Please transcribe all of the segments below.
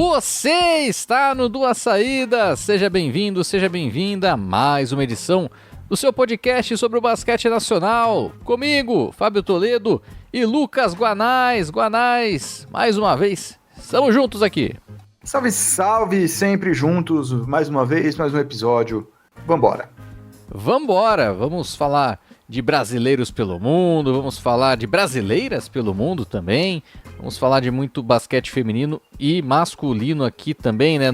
Você está no Duas Saídas, seja bem-vindo, seja bem-vinda a mais uma edição do seu podcast sobre o basquete nacional. Comigo, Fábio Toledo e Lucas Guanais. Guanais, mais uma vez, estamos juntos aqui. Salve, salve, sempre juntos, mais uma vez, mais um episódio. Vambora, vamos falar de brasileiros pelo mundo, vamos falar de brasileiras pelo mundo também, vamos falar de muito basquete feminino e masculino aqui também, né,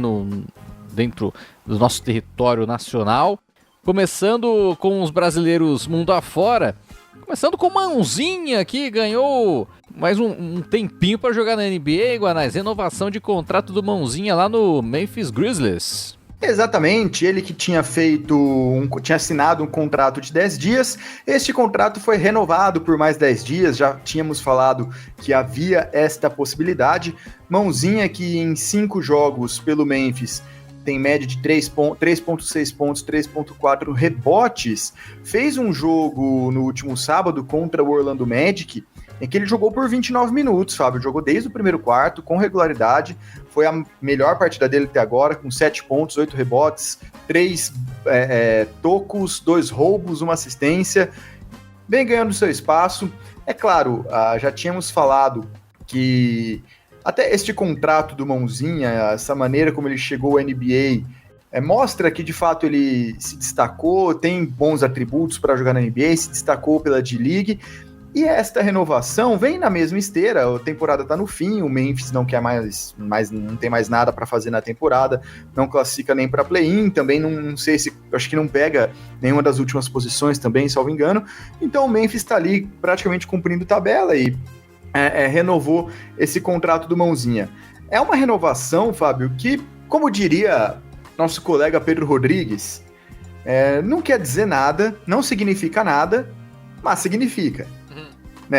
dentro do nosso território nacional. Começando com os brasileiros mundo afora, começando com Mãozinha, que ganhou mais um tempinho para jogar na NBA, Guanais, renovação de contrato do Mãozinha lá no Memphis Grizzlies. Exatamente, ele que tinha tinha assinado um contrato de 10 dias, este contrato foi renovado por mais 10 dias, já tínhamos falado que havia esta possibilidade. Mãozinha que em 5 jogos pelo Memphis tem média de 3.6 pontos, 3.4 rebotes, fez um jogo no último sábado contra o Orlando Magic, em que ele jogou por 29 minutos, Fábio, jogou desde o primeiro quarto, com regularidade, foi a melhor partida dele até agora, com 7 pontos, 8 rebotes, 3 tocos, 2 roubos, 1 assistência, bem ganhando seu espaço. É claro, já tínhamos falado que até este contrato do Mãozinha, essa maneira como ele chegou à NBA, mostra que de fato ele se destacou, tem bons atributos para jogar na NBA, se destacou pela D-League, e esta renovação vem na mesma esteira. A temporada está no fim, o Memphis não quer não tem mais nada para fazer na temporada, não classifica nem para play-in, também não sei se, acho que não pega nenhuma das últimas posições também, salvo engano, então o Memphis está ali praticamente cumprindo tabela e renovou esse contrato do Mãozinha. É uma renovação, Fábio, que, como diria nosso colega Pedro Rodrigues, não quer dizer nada, não significa nada, mas significa.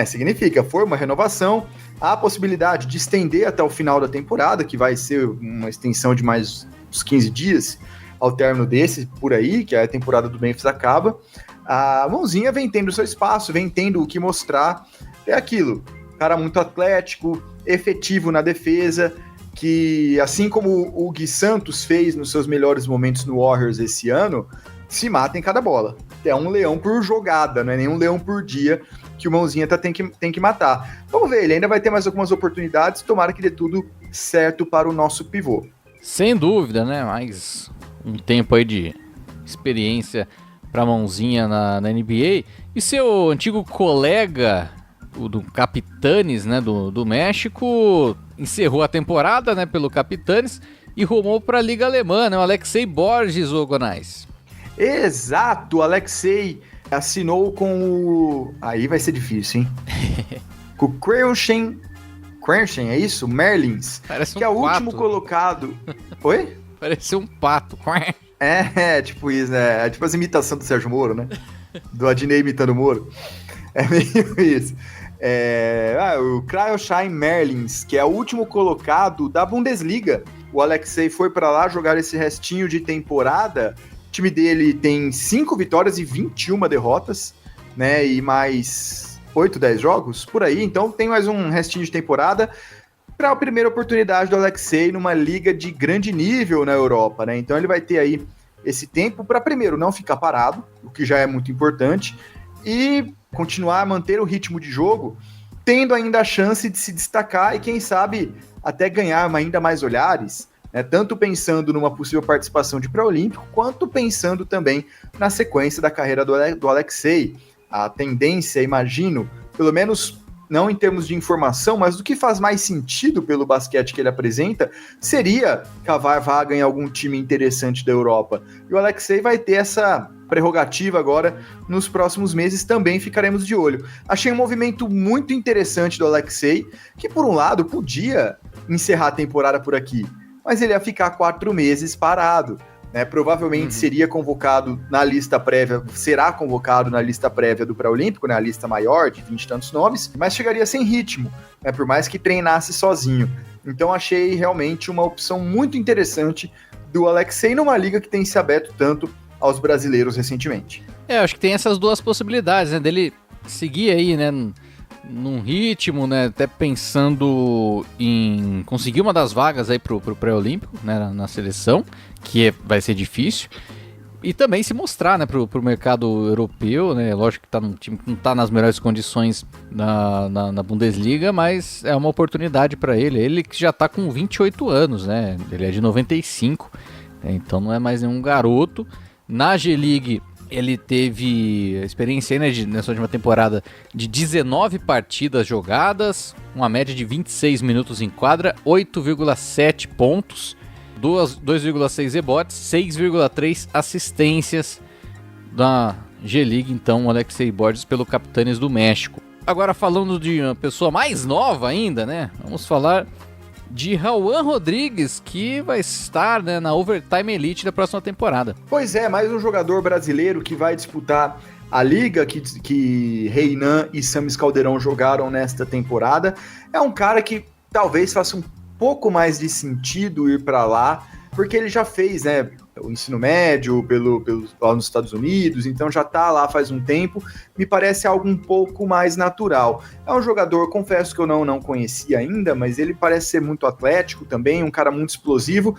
Significa, foi uma renovação, há a possibilidade de estender até o final da temporada, que vai ser uma extensão de mais uns 15 dias ao término desse, por aí, que a temporada do Memphis acaba. A Mãozinha vem tendo seu espaço, vem tendo o que mostrar, é aquilo, cara muito atlético, efetivo na defesa, que assim como o Gui Santos fez nos seus melhores momentos no Warriors esse ano, se mata em cada bola. É um leão por jogada, não é nem um leão por dia que o Mãozinha tem que matar. Vamos ver, ele ainda vai ter mais algumas oportunidades, tomara que dê tudo certo para o nosso pivô. Sem dúvida, né? Mais um tempo aí de experiência para Mãozinha na NBA. E seu antigo colega, o do Capitanes, né, do México, encerrou a temporada, né, pelo Capitanes e rumou para a Liga Alemã, né, o Alexei Borges, o Guanais. Exato, o Alexei assinou com o... Aí vai ser difícil, hein? Com o Krenshen, é isso? Merlins. Parece que é o último colocado. Oi? Parece um pato. Tipo isso, né? É tipo as imitações do Sérgio Moro, né? Do Adnei imitando o Moro. É meio isso. O Krenshen Merlins, que é o último colocado da Bundesliga. O Alexei foi para lá jogar esse restinho de temporada. O time dele tem 5 vitórias e 21 derrotas, né? E mais 8, 10 jogos, por aí. Então tem mais um restinho de temporada para a primeira oportunidade do Alexei numa liga de grande nível na Europa, né? Então ele vai ter aí esse tempo para, primeiro, não ficar parado, o que já é muito importante, e continuar a manter o ritmo de jogo, tendo ainda a chance de se destacar e, quem sabe, até ganhar ainda mais olhares, tanto pensando numa possível participação de pré-olímpico, quanto pensando também na sequência da carreira do Alexei. A tendência, imagino, pelo menos não em termos de informação, mas do que faz mais sentido pelo basquete que ele apresenta, seria cavar vaga em algum time interessante da Europa. E o Alexei vai ter essa prerrogativa agora nos próximos meses, também ficaremos de olho. Achei um movimento muito interessante do Alexei, que por um lado podia encerrar a temporada por aqui, mas ele ia ficar 4 meses parado, né? Provavelmente seria convocado na lista prévia, será convocado na lista prévia do pré-olímpico, né? A lista maior, de 20 e tantos nomes, mas chegaria sem ritmo, né? Por mais que treinasse sozinho. Então achei realmente uma opção muito interessante do Alexei numa liga que tem se aberto tanto aos brasileiros recentemente. Acho que tem essas duas possibilidades, né? Dele seguir aí, né? num ritmo, né, até pensando em conseguir uma das vagas aí pro pré-olímpico, né, na seleção, vai ser difícil. E também se mostrar, né, pro mercado europeu, né? Lógico que tá num time que não tá nas melhores condições na Bundesliga, mas é uma oportunidade para ele. Ele que já tá com 28 anos, né? Ele é de 95, né, então não é mais nenhum garoto. Na G-League ele teve experiência aí, né, nessa última temporada de 19 partidas jogadas, uma média de 26 minutos em quadra, 8,7 pontos. 2,6 rebotes, 6,3 assistências da G-League, então, o Alexei Borges pelo Capitanes do México. Agora, falando de uma pessoa mais nova ainda, né? Vamos falar de Rauan Rodrigues, que vai estar, né, na Overtime Elite da próxima temporada. Pois é, mais um jogador brasileiro que vai disputar a liga que Reinan e Samis Caldeirão jogaram nesta temporada. É um cara que talvez faça um pouco mais de sentido ir para lá, porque ele já fez, né, o ensino médio lá nos Estados Unidos, então já tá lá faz um tempo, me parece algo um pouco mais natural. É um jogador, confesso que eu não conhecia ainda, mas ele parece ser muito atlético também, um cara muito explosivo,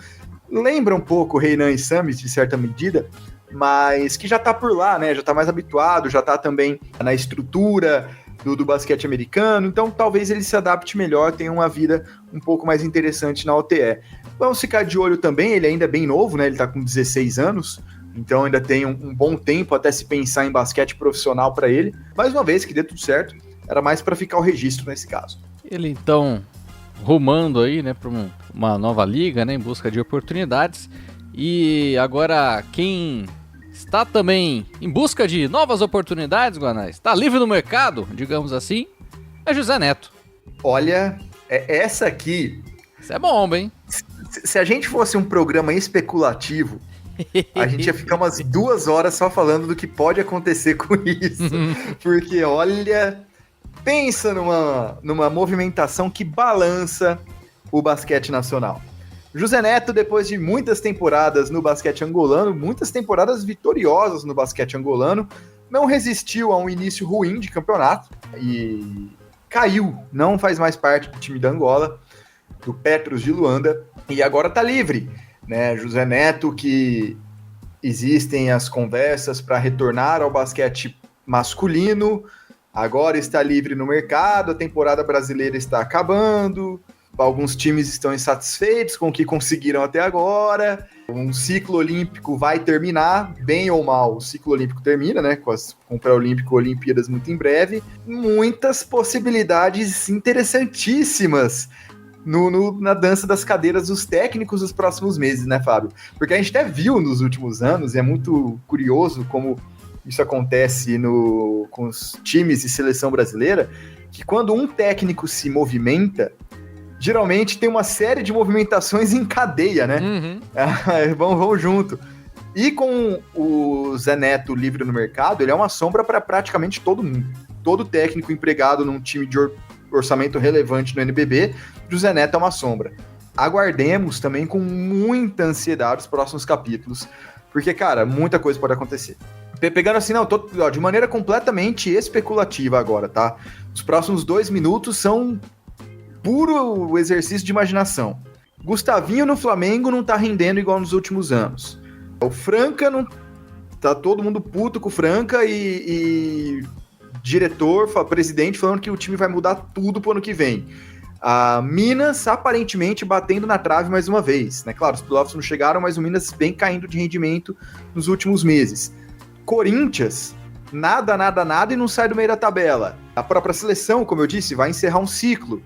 lembra um pouco o Reinan e Samis, de certa medida, mas que já tá por lá, né, já tá mais habituado, já tá também na estrutura do basquete americano, então talvez ele se adapte melhor, tenha uma vida um pouco mais interessante na OTE. Vamos ficar de olho também, ele ainda é bem novo, né? Ele tá com 16 anos, então ainda tem um bom tempo até se pensar em basquete profissional para ele. Mais uma vez, que dê tudo certo, era mais para ficar o registro nesse caso. Ele então rumando aí, né, para uma nova liga, né, em busca de oportunidades. E agora quem está também em busca de novas oportunidades, Guanais, está livre no mercado, digamos assim, é José Neto. Olha, essa aqui... Isso é bomba, hein? Se a gente fosse um programa especulativo, a gente ia ficar umas 2 horas só falando do que pode acontecer com isso. Porque, olha, pensa numa movimentação que balança o basquete nacional. José Neto, depois de muitas temporadas no basquete angolano, muitas temporadas vitoriosas no basquete angolano, não resistiu a um início ruim de campeonato e caiu, não faz mais parte do time da Angola, do Petros de Luanda, e agora tá livre, né? José Neto, que existem as conversas para retornar ao basquete masculino, agora está livre no mercado, a temporada brasileira está acabando, alguns times estão insatisfeitos com o que conseguiram até agora, um ciclo olímpico vai terminar, bem ou mal, o ciclo olímpico termina, né, com o pré-olímpico, Olimpíadas muito em breve, muitas possibilidades interessantíssimas na dança das cadeiras dos técnicos dos próximos meses, né, Fábio? Porque a gente até viu nos últimos anos, e é muito curioso como isso acontece com os times de seleção brasileira, que quando um técnico se movimenta, geralmente tem uma série de movimentações em cadeia, né? Uhum. Vão junto. E com o Zé Neto livre no mercado, ele é uma sombra para praticamente todo mundo. Todo técnico empregado num time de orçamento relevante no NBB, José Neto é uma sombra. Aguardemos também com muita ansiedade os próximos capítulos, porque, cara, muita coisa pode acontecer. Pegando assim, de maneira completamente especulativa agora, tá? Os próximos 2 minutos são puro exercício de imaginação. Gustavinho no Flamengo não tá rendendo igual nos últimos anos. O Franca não... Tá todo mundo puto com o Franca e diretor, presidente falando que o time vai mudar tudo pro ano que vem. A Minas aparentemente batendo na trave mais uma vez, né? Claro, os playoffs não chegaram, mas o Minas vem caindo de rendimento nos últimos meses. Corinthians, nada e não sai do meio da tabela. A própria seleção, como eu disse, vai encerrar um ciclo.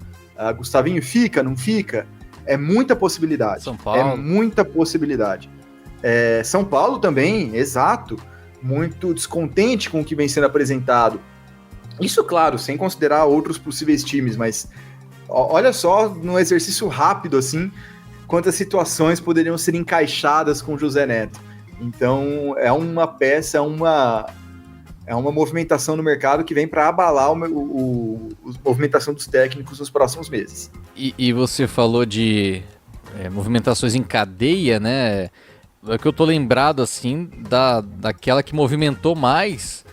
Gustavinho fica, não fica? É muita possibilidade. São Paulo. É muita possibilidade. São Paulo também, exato. Muito descontente com o que vem sendo apresentado. Isso, claro, sem considerar outros possíveis times, mas olha só, num exercício rápido, assim, quantas situações poderiam ser encaixadas com o José Neto. Então, é uma peça, é uma movimentação no mercado que vem para abalar a movimentação dos técnicos nos próximos meses. E você falou de movimentações em cadeia, né? É que eu tô lembrado, assim, daquela que movimentou mais,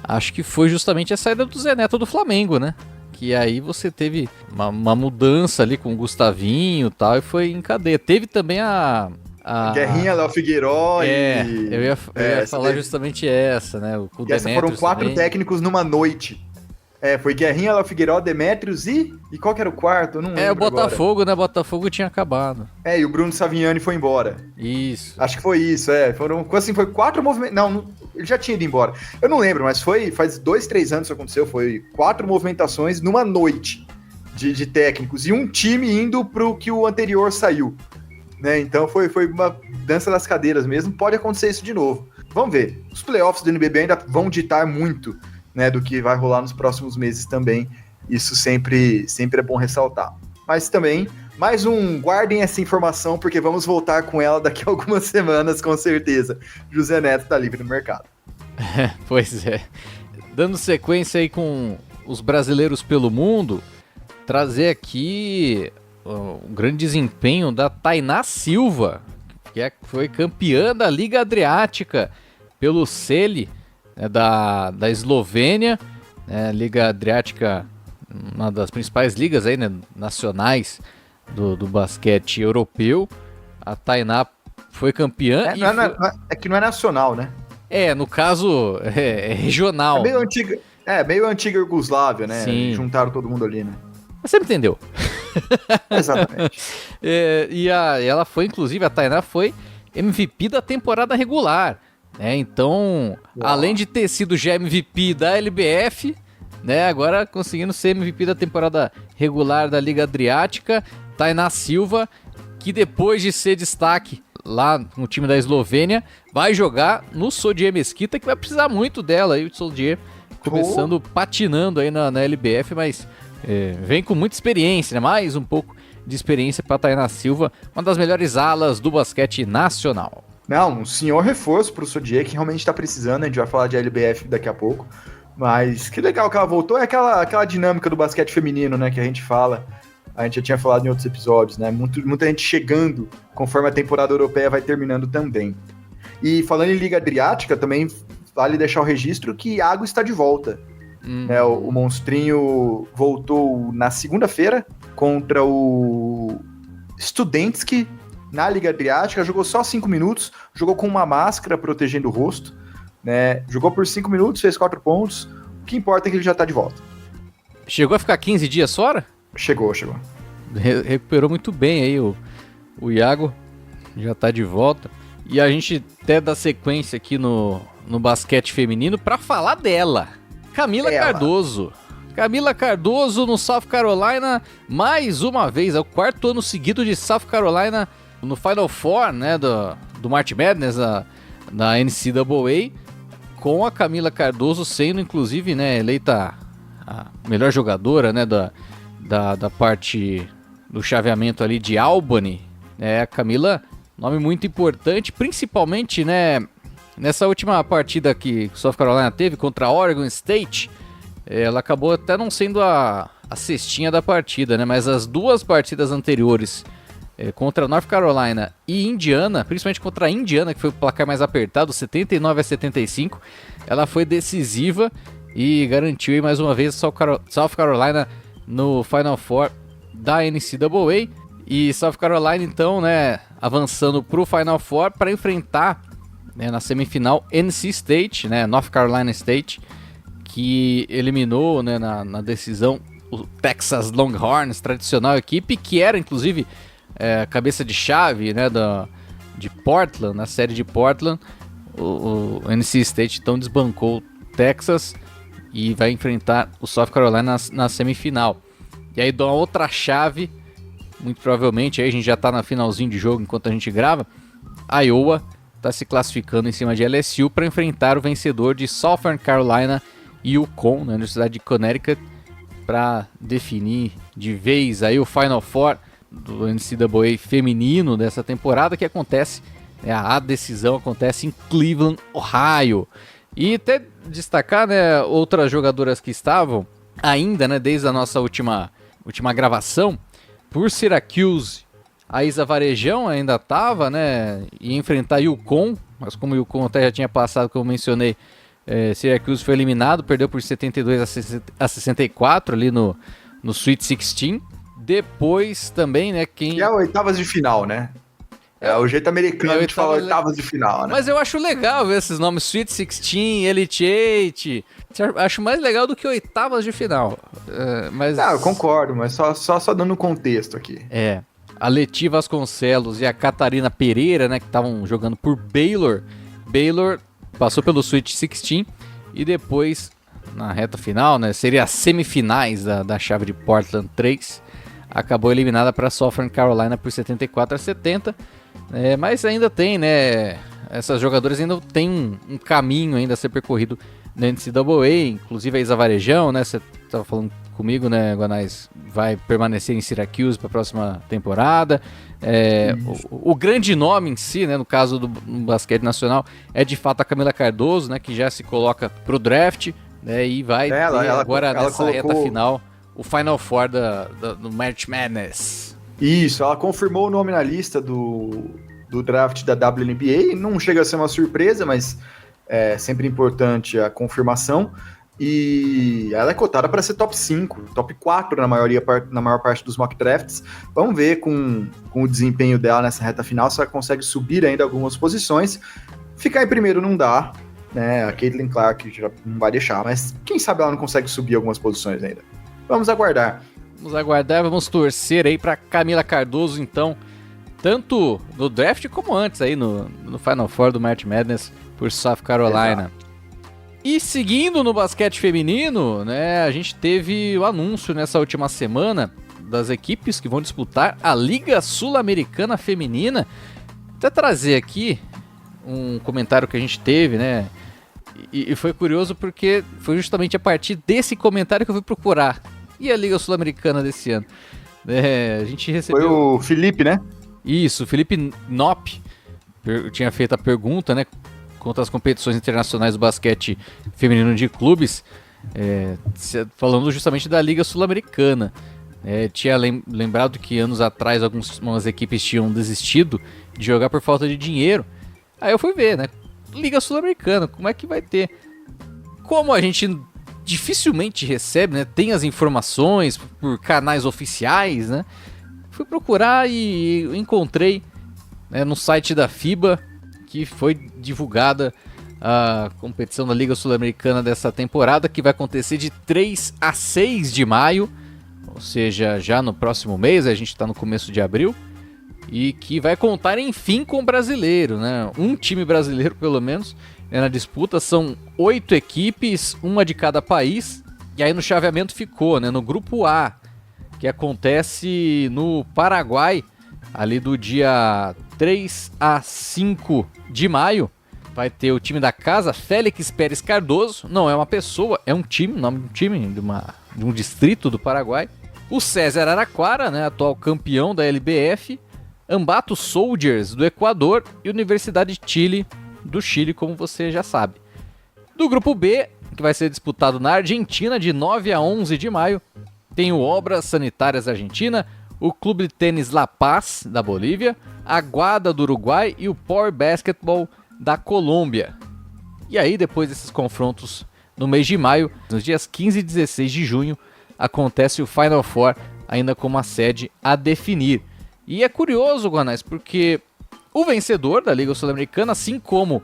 acho que foi justamente a saída do Zé Neto do Flamengo, né? Que aí você teve uma mudança ali com o Gustavinho e tal, e foi em cadeia. Teve também a Guerrinha, Léo Figueiró eu ia falar justamente essa, né? E essa foram 4 técnicos numa noite. Foi Guerrinha, Léo Figueiró, Demétrios e qual que era o quarto? Eu não lembro o Botafogo, agora. Né? Botafogo tinha acabado. E o Bruno Savignani foi embora. Isso. Acho que foi isso, foi 4 movimentos. Não, ele já tinha ido embora. Eu não lembro, mas faz 2, 3 anos que isso aconteceu. Foi 4 movimentações numa noite de técnicos. E um time indo pro que o anterior saiu. Né? Então foi uma dança das cadeiras mesmo. Pode acontecer isso de novo. Vamos ver. Os playoffs do NBB ainda vão ditar muito, né, do que vai rolar nos próximos meses também. Isso sempre é bom ressaltar. Mas também, guardem essa informação, porque vamos voltar com ela daqui a algumas semanas, com certeza. José Neto está livre no mercado. Pois é. Dando sequência aí com os brasileiros pelo mundo, trazer aqui o grande desempenho da Tainá Silva, que foi campeã da Liga Adriática pelo Celje, da Eslovênia, né, Liga Adriática, uma das principais ligas aí, né, nacionais do basquete europeu. A Tainá foi campeã. É que não é nacional, né? No caso, é regional. Meio antiga Iugoslávia, né? Sim. Juntaram todo mundo ali, né? Você me entendeu. Exatamente. Ela foi, inclusive, a Tainá foi MVP da temporada regular. Então, além de ter sido já MVP da LBF, né, agora conseguindo ser MVP da temporada regular da Liga Adriática, Tainá Silva, que depois de ser destaque lá no time da Eslovênia, vai jogar no Sodje Mesquita, que vai precisar muito dela. Aí o Sodje começando patinando aí na LBF, mas vem com muita experiência, né? Mais um pouco de experiência para Tainá Silva, uma das melhores alas do basquete nacional. Não, um senhor reforço pro Sodje, que realmente tá precisando. A gente vai falar de LBF daqui a pouco. Mas que legal que ela voltou. É aquela dinâmica do basquete feminino, né, que a gente fala. A gente já tinha falado em outros episódios, né? Muita gente chegando conforme a temporada europeia vai terminando também. E falando em Liga Adriática, também vale deixar o registro que Iago está de volta. Né, o monstrinho voltou na segunda-feira contra o Studentski na Liga Adriática, jogou só 5 minutos, jogou com uma máscara protegendo o rosto, né? Jogou por 5 minutos, fez 4 pontos. O que importa é que ele já tá de volta. Chegou a ficar 15 dias fora? Chegou. Recuperou muito bem aí o Iago, já tá de volta. E a gente até dá sequência aqui no basquete feminino para falar dela. Camila Cardoso. Camila Cardoso no South Carolina, mais uma vez, é o 4º ano seguido de South Carolina no Final Four, né, do March Madness da NCAA, com a Camila Cardoso sendo, inclusive, né, eleita a melhor jogadora, né, da parte do chaveamento ali de Albany. A Camila, nome muito importante, principalmente, né, nessa última partida que South Carolina teve contra a Oregon State. Ela acabou até não sendo a cestinha da partida, né, mas as 2 partidas anteriores, contra North Carolina e Indiana, principalmente contra a Indiana, que foi o placar mais apertado, 79-75, ela foi decisiva e garantiu aí mais uma vez South Carolina no Final Four da NCAA. E South Carolina, então, né, avançando para o Final Four para enfrentar, né, na semifinal NC State, né, North Carolina State, que eliminou, né, na decisão o Texas Longhorns, tradicional equipe, que era, inclusive, cabeça de chave, né, de Portland, na série de Portland. O NC State então desbancou o Texas e vai enfrentar o South Carolina na semifinal. E aí dá uma outra chave, muito provavelmente, aí a gente já está na finalzinho de jogo enquanto a gente grava. Iowa está se classificando em cima de LSU para enfrentar o vencedor de Southern Carolina e UConn, na Universidade de Connecticut, para definir de vez aí o Final Four do NCAA feminino dessa temporada, que acontece, a decisão acontece em Cleveland, Ohio. E até destacar, né, outras jogadoras que estavam ainda, né, desde a nossa última gravação, por Syracuse, a Isa Varejão ainda estava, né, e enfrentar UConn, mas como o UConn até já tinha passado, como eu mencionei, Syracuse foi eliminado, perdeu por 72 a 64 ali no Sweet 16. Depois também, né, E é oitavas de final, né? É o jeito americano de falar oitavas de final, né? Mas eu acho legal ver esses nomes, Sweet 16, Elite 8. Acho mais legal do que oitavas de final. Mas... Não, eu concordo, mas só dando contexto aqui. A Leti Vasconcelos e a Catarina Pereira, né, que estavam jogando por Baylor. Baylor passou pelo Sweet 16 e depois, na reta final, né, seria as semifinais da chave de Portland 3. Acabou eliminada para Southern Carolina por 74 a 70. Mas ainda tem, né? Essas jogadoras ainda tem um caminho ainda a ser percorrido na NCAA, inclusive a Isa Varejão, né? Você estava falando comigo, né, Guanais? Vai permanecer em Syracuse para a próxima temporada. O grande nome em si, né, no caso do basquete nacional, é de fato a Camila Cardoso, né? Que já se coloca para o draft, né? E vai ter agora nessa reta final o Final Four do March Madness. Isso, ela confirmou o nome na lista do draft da WNBA. Não chega a ser uma surpresa, mas é sempre importante a confirmação. E ela é cotada para ser top 5, top 4 na maior parte dos mock drafts. Vamos ver com o desempenho dela nessa reta final se ela consegue subir ainda algumas posições. Ficar em primeiro não dá, né? A Caitlin Clark já não vai deixar, mas quem sabe ela não consegue subir algumas posições ainda. Vamos aguardar. Vamos torcer aí para Camila Cardoso, então, tanto no draft como antes aí no Final Four do March Madness por South Carolina. Exato. E seguindo no basquete feminino, né, a gente teve o anúncio nessa última semana das equipes que vão disputar a Liga Sul-Americana Feminina. Até trazer aqui um comentário que a gente teve, né, e foi curioso porque foi justamente a partir desse comentário que eu fui procurar. E a Liga Sul-Americana desse ano? A gente recebeu... Foi o Felipe, né? Isso, o Felipe Nop tinha feito a pergunta, né? Quanto às competições internacionais do basquete feminino de clubes, falando justamente da Liga Sul-Americana. Tinha lembrado que anos atrás algumas equipes tinham desistido de jogar por falta de dinheiro. Aí eu fui ver, né? Liga Sul-Americana, como é que vai ter? Como a gente dificilmente recebe, né? Tem as informações por canais oficiais, né? Fui procurar e encontrei, né, no site da FIBA que foi divulgada a competição da Liga Sul-Americana dessa temporada, que vai acontecer de 3 a 6 de maio, ou seja, já no próximo mês, a gente está no começo de abril, e que vai contar enfim com o brasileiro, né? Um time brasileiro pelo menos na disputa. São 8 equipes, uma de cada país, e aí no chaveamento ficou, né, no grupo A, que acontece no Paraguai, ali do dia 3 a 5 de maio. Vai ter o time da casa, Félix Pérez Cardoso, não é uma pessoa, é um time, nome de um time de um distrito do Paraguai. O César Araraquara, né, atual campeão da LBF, Ambato Soldiers do Equador e Universidade de Chile do Chile, como você já sabe. Do grupo B, que vai ser disputado na Argentina de 9 a 11 de maio, tem o Obras Sanitárias Argentina, o Clube de Tênis La Paz da Bolívia, a Guada do Uruguai e o Power Basketball da Colômbia. E aí, depois desses confrontos no mês de maio, nos dias 15 e 16 de junho, acontece o Final Four, ainda com uma sede a definir. E é curioso, Guanais, porque o vencedor da Liga Sul-Americana, assim como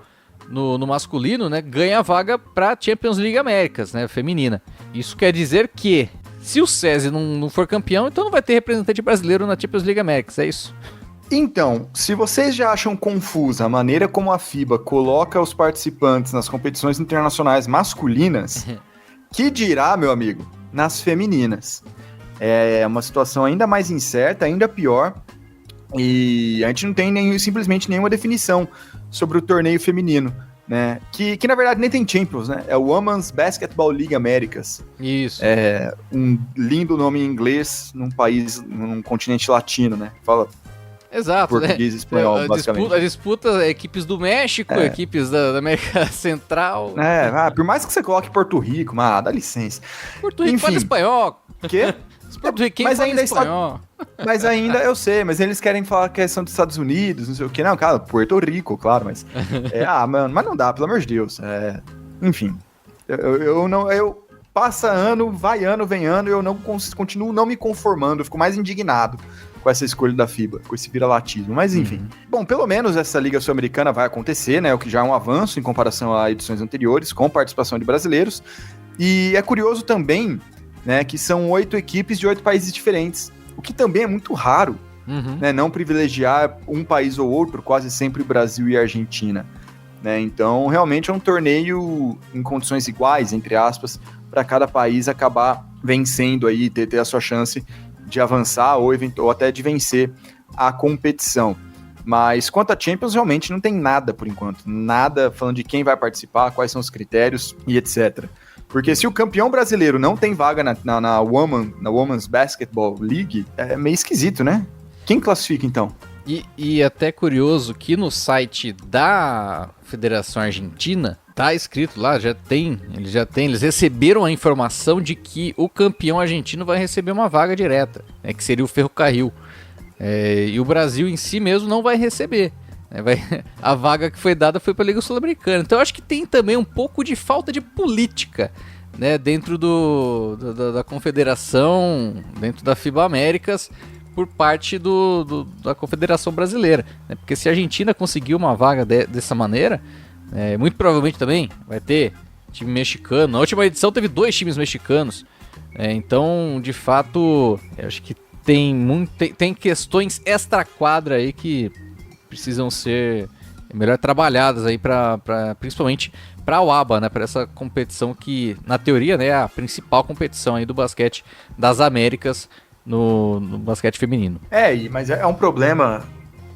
no masculino, né, ganha a vaga para a Champions League Américas, né, feminina. Isso quer dizer que, se o SESI não for campeão, então não vai ter representante brasileiro na Champions League Américas, é isso? Então, se vocês já acham confusa a maneira como a FIBA coloca os participantes nas competições internacionais masculinas, que dirá, meu amigo, nas femininas? É uma situação ainda mais incerta, ainda pior, e a gente não tem simplesmente nenhuma definição sobre o torneio feminino, né? Que na verdade nem tem Champions, né? É o Women's Basketball League Américas. Isso. É um lindo nome em inglês num continente latino, né? Fala exato, português e espanhol, basicamente. A disputa equipes do México, equipes da América Central. Por mais que você coloque Porto Rico, mas dá licença. Porto Rico fala espanhol. O quê? Mas ainda espanhol. Mas ainda, eu sei, mas eles querem falar que são dos Estados Unidos, não sei o que. Não, cara, Porto Rico, claro, mas... mas não dá, pelo amor de Deus. Enfim, eu passa ano, vai ano, vem ano, e eu não continuo não me conformando, eu fico mais indignado com essa escolha da FIBA, com esse viralatismo. Mas enfim. Bom, pelo menos essa Liga Sul-Americana vai acontecer, né? O que já é um avanço em comparação a edições anteriores, com participação de brasileiros. E é curioso também, né, que são 8 equipes de 8 países diferentes, o que também é muito raro, né? Não privilegiar um país ou outro, quase sempre Brasil e Argentina. Né? Então, realmente é um torneio em condições iguais, entre aspas, para cada país acabar vencendo aí, ter a sua chance de avançar ou até de vencer a competição. Mas quanto a Champions, realmente não tem nada por enquanto. Nada falando de quem vai participar, quais são os critérios e etc. Porque se o campeão brasileiro não tem vaga na Women's Basketball League, é meio esquisito, né? Quem classifica então? E até curioso que no site da Federação Argentina tá escrito lá, eles receberam a informação de que o campeão argentino vai receber uma vaga direta, né, que seria o Ferrocarril. E o Brasil em si mesmo não vai receber. A vaga que foi dada foi para a Liga Sul-Americana. Então eu acho que tem também um pouco de falta de política, né, dentro da confederação, dentro da FIBA Américas, por parte da Confederação Brasileira. Né? Porque se a Argentina conseguir uma vaga dessa maneira, muito provavelmente também vai ter time mexicano. Na última edição teve 2 times mexicanos. Então, de fato, eu acho que tem questões extra-quadra aí que precisam ser melhor trabalhadas aí principalmente para a UABA, né, para essa competição que, na teoria, né, é a principal competição aí do basquete das Américas no basquete feminino. Mas é um problema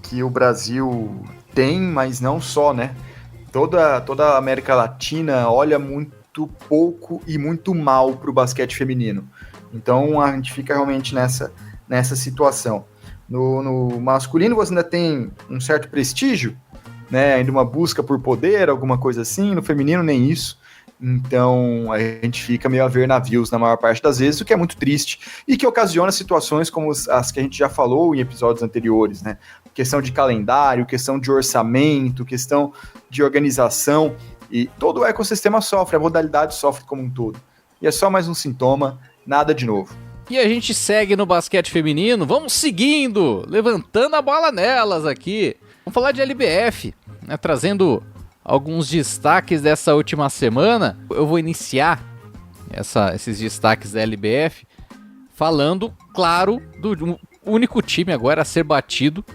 que o Brasil tem, mas não só, né? Toda a América Latina olha muito pouco e muito mal para o basquete feminino. Então a gente fica realmente nessa situação. No masculino você ainda tem um certo prestígio, né? Ainda uma busca por poder, alguma coisa assim. No feminino nem isso. Então a gente fica meio a ver navios na maior parte das vezes, o que é muito triste e que ocasiona situações como as que a gente já falou em episódios anteriores, né? Questão de calendário, questão de orçamento, questão de organização, e todo o ecossistema sofre, a modalidade sofre como um todo. E é só mais um sintoma, nada de novo. E a gente segue no basquete feminino, vamos seguindo, levantando a bola nelas aqui. Vamos falar de LBF, né, trazendo alguns destaques dessa última semana. Eu vou iniciar esses destaques da LBF falando, claro, do único time agora a ser batido,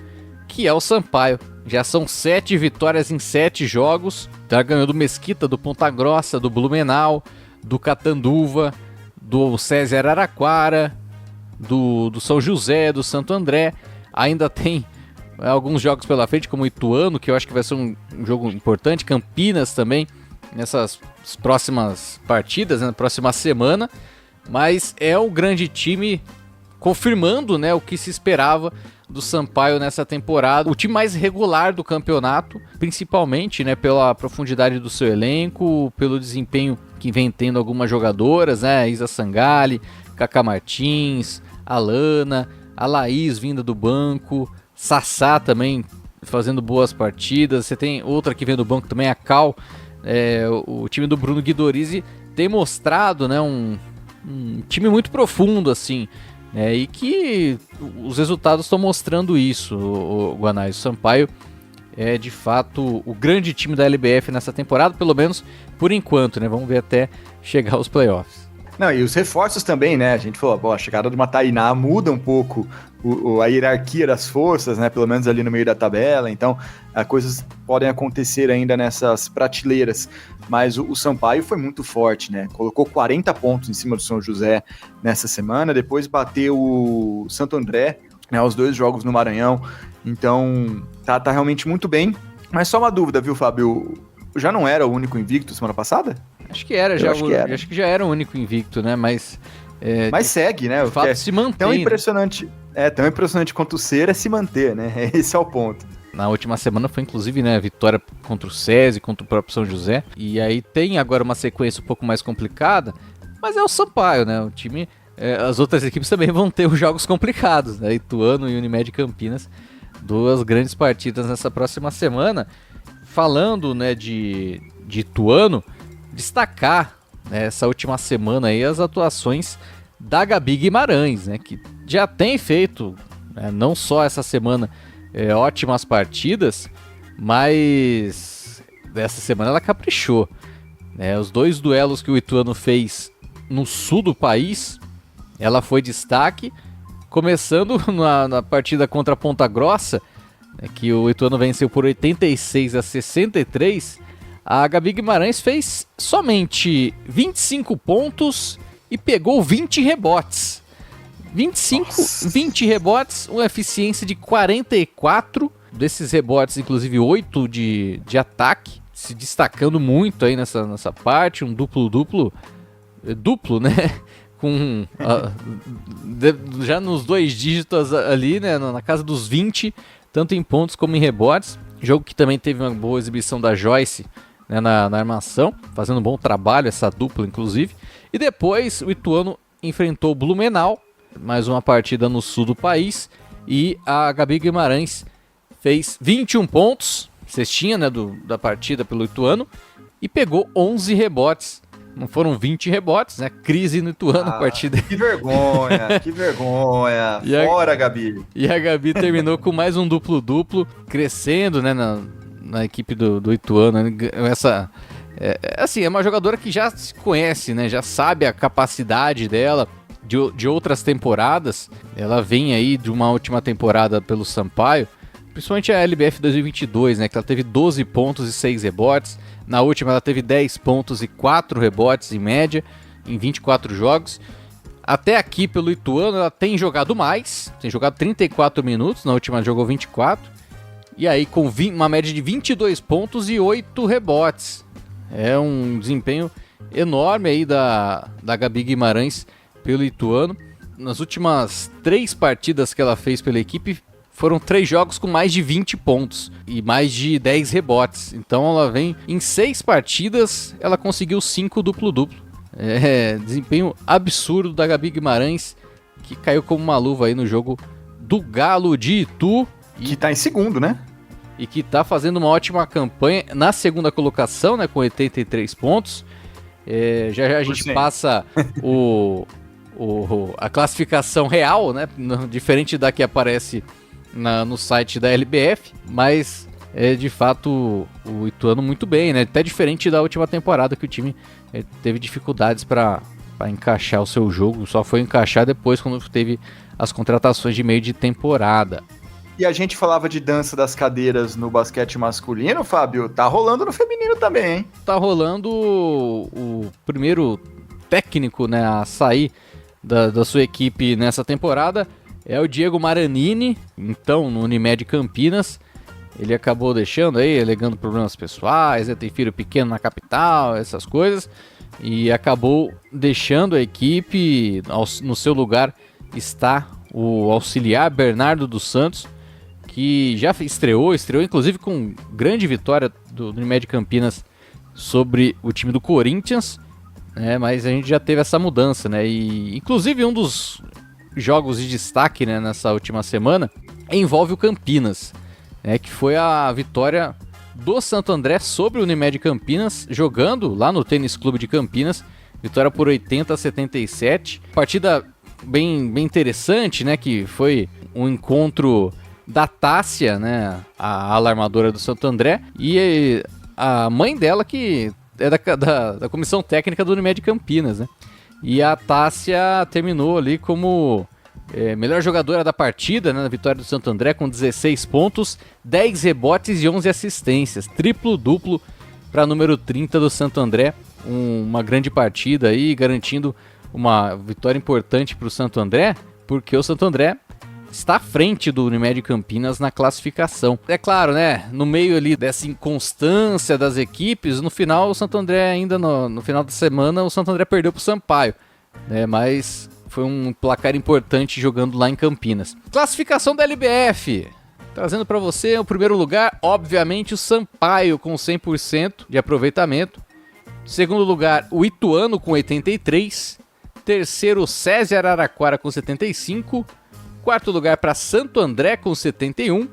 que é o Sampaio. Já são 7 vitórias em 7 jogos. Já ganhou do Mesquita, do Ponta Grossa, do Blumenau, do Catanduva, do César Araraquara, do São José, do Santo André. Ainda tem alguns jogos pela frente, como o Ituano, que eu acho que vai ser um jogo importante. Campinas também, nessas próximas partidas, né, na próxima semana. Mas é um grande time, confirmando, né, o que se esperava do Sampaio nessa temporada. O time mais regular do campeonato, principalmente, né, pela profundidade do seu elenco, pelo desempenho que vem tendo algumas jogadoras, né, Isa Sangali, Cacá Martins, Alana, a Laís vinda do banco, Sassá também fazendo boas partidas. Você tem outra que vem do banco também, a Cal. O time do Bruno Guidorizi tem mostrado, né, um time muito profundo, assim, e que os resultados estão mostrando isso. O Guanais, o Sampaio é de fato o grande time da LBF nessa temporada, pelo menos por enquanto, né? Vamos ver até chegar aos playoffs. Não, e os reforços também, né? A gente falou, a chegada de uma Tainá muda um pouco a hierarquia das forças, né? Pelo menos ali no meio da tabela. Então, coisas podem acontecer ainda nessas prateleiras. Mas o Sampaio foi muito forte, né? Colocou 40 pontos em cima do São José nessa semana. Depois bateu o Santo André, né? Os 2 jogos no Maranhão. Então, tá realmente muito bem. Mas só uma dúvida, viu, Fábio? Já não era o único invicto semana passada? Acho que era, acho que já era o único invicto, né? Mas segue, né? De fato, se mantém. Tão impressionante, tão impressionante quanto ser é se manter, né? Esse é o ponto. Na última semana foi, inclusive, né, vitória contra o SESI, contra o próprio São José. E aí tem agora uma sequência um pouco mais complicada, mas é o Sampaio, né? O time, as outras equipes também vão ter os jogos complicados, né? Ituano e Unimed Campinas, 2 grandes partidas nessa próxima semana. Falando, né, de Ituano, destacar, né, essa última semana aí as atuações da Gabi Guimarães, né, que já tem feito, né, não só essa semana, ótimas partidas, mas dessa semana ela caprichou. Né, os 2 duelos que o Ituano fez no sul do país, ela foi destaque, começando na partida contra a Ponta Grossa, que o Ituano venceu por 86-63, a Gabi Guimarães fez somente 25 pontos e pegou 20 rebotes. 20 rebotes, uma eficiência de 44, desses rebotes, inclusive 8 de ataque, se destacando muito aí nessa parte, um duplo, né? Com já nos 2 dígitos ali, né? Na casa dos 20, tanto em pontos como em rebotes. Jogo que também teve uma boa exibição da Joyce, né, na armação, fazendo um bom trabalho, essa dupla inclusive. E depois o Ituano enfrentou o Blumenau, mais uma partida no sul do país, e a Gabi Guimarães fez 21 pontos, cestinha, né, da partida pelo Ituano, e pegou 11 rebotes. Não foram 20 rebotes, né? Crise no Ituano a partida. Que vergonha, que vergonha. Fora, Gabi. E a Gabi terminou com mais um duplo-duplo, crescendo, né, na equipe do Ituano. Essa, assim, é uma jogadora que já se conhece, né? Já sabe a capacidade dela de outras temporadas. Ela vem aí de uma última temporada pelo Sampaio, principalmente a LBF 2022, né? Que ela teve 12 pontos e 6 rebotes. Na última ela teve 10 pontos e 4 rebotes em média, em 24 jogos. Até aqui pelo Ituano ela tem jogado mais, tem jogado 34 minutos, na última jogou 24. E aí com uma média de 22 pontos e 8 rebotes. É um desempenho enorme aí da Gabi Guimarães pelo Ituano. Nas últimas 3 partidas que ela fez pela equipe, foram 3 jogos com mais de 20 pontos e mais de 10 rebotes. Então ela vem em 6 partidas, ela conseguiu 5 duplo-duplo. Desempenho absurdo da Gabi Guimarães, que caiu como uma luva aí no jogo do Galo de Itu. Que tá em segundo, né? E que tá fazendo uma ótima campanha na segunda colocação, né, com 83 pontos. Já a gente passa a classificação real, né, diferente da que aparece no site da LBF, mas de fato o Ituano muito bem, né? Até diferente da última temporada que o time teve dificuldades para encaixar o seu jogo, só foi encaixar depois quando teve as contratações de meio de temporada. E a gente falava de dança das cadeiras no basquete masculino, Fábio, tá rolando no feminino também, hein? Tá rolando o primeiro técnico, né, a sair da sua equipe nessa temporada. É o Diego Maranini, então no Unimed Campinas. Ele acabou deixando aí, alegando problemas pessoais, tem filho pequeno na capital, essas coisas. E acabou deixando a equipe. No seu lugar está o auxiliar Bernardo dos Santos, que já estreou inclusive com grande vitória do Unimed Campinas sobre o time do Corinthians. Mas a gente já teve essa mudança, né? E inclusive um dos jogos de destaque, né, nessa última semana envolve o Campinas, que foi a vitória do Santo André sobre o Unimed Campinas, jogando lá no Tênis Clube de Campinas, vitória por 80-77, partida bem interessante, né, que foi um encontro da Tássia, né, a ala armadora do Santo André, e a mãe dela, que é da comissão técnica do Unimed Campinas, né. E a Tássia terminou ali como melhor jogadora da partida, né, na vitória do Santo André, com 16 pontos, 10 rebotes e 11 assistências. Triplo-duplo para número 30 do Santo André. Uma grande partida aí, garantindo uma vitória importante para o Santo André, porque o Santo André está à frente do Unimed Campinas na classificação. É claro, né, no meio ali dessa inconstância das equipes, no final o Santo André, ainda no final da semana, o Santo André perdeu para o Sampaio, né, mas foi um placar importante jogando lá em Campinas. Classificação da LBF, trazendo para você o primeiro lugar, obviamente o Sampaio com 100% de aproveitamento. Segundo lugar, o Ituano com 83%. Terceiro, César Araraquara com 75%. Quarto lugar para Santo André com 71.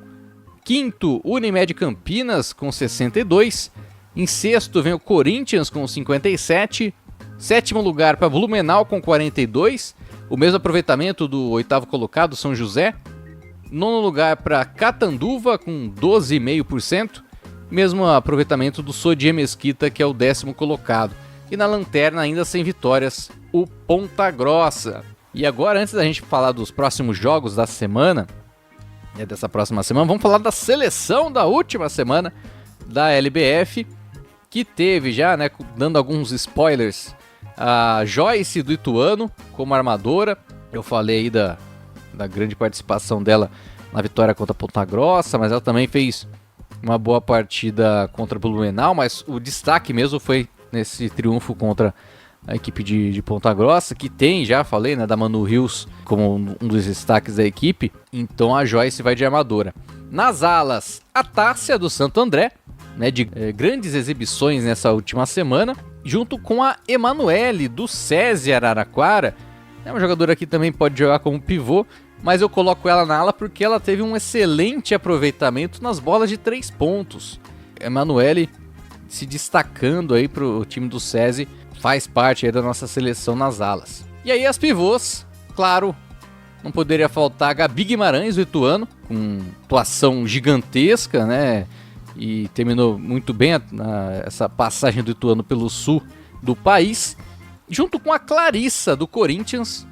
Quinto, Unimed Campinas com 62. Em sexto vem o Corinthians com 57. Sétimo lugar para Blumenau com 42. O mesmo aproveitamento do oitavo colocado, São José. Nono lugar para Catanduva com 12,5%. Mesmo aproveitamento do Sodier Mesquita, que é o 10º colocado. E na lanterna, ainda sem vitórias, o Ponta Grossa. E agora, antes da gente falar dos próximos jogos da semana, dessa próxima semana, vamos falar da seleção da última semana da LBF, que teve já, né, dando alguns spoilers, a Joyce do Ituano como armadora. Eu falei aí da grande participação dela na vitória contra a Ponta Grossa, mas ela também fez uma boa partida contra o Blumenau, mas o destaque mesmo foi nesse triunfo contra a equipe de Ponta Grossa, que tem, já falei, né, da Manu Rios como um dos destaques da equipe. Então a Joyce vai de armadora. Nas alas, a Tássia do Santo André, né, de grandes exibições nessa última semana, junto com a Emanuele do SESI Araraquara. É uma jogadora que também pode jogar como pivô, mas eu coloco ela na ala porque ela teve um excelente aproveitamento nas bolas de 3 pontos. Emanuele se destacando aí para o time do SESI, faz parte aí da nossa seleção nas alas. E aí as pivôs, claro, não poderia faltar a Gabi Guimarães do Ituano, com atuação gigantesca, né? E terminou muito bem essa passagem do Ituano pelo sul do país, junto com a Clarissa do Corinthians,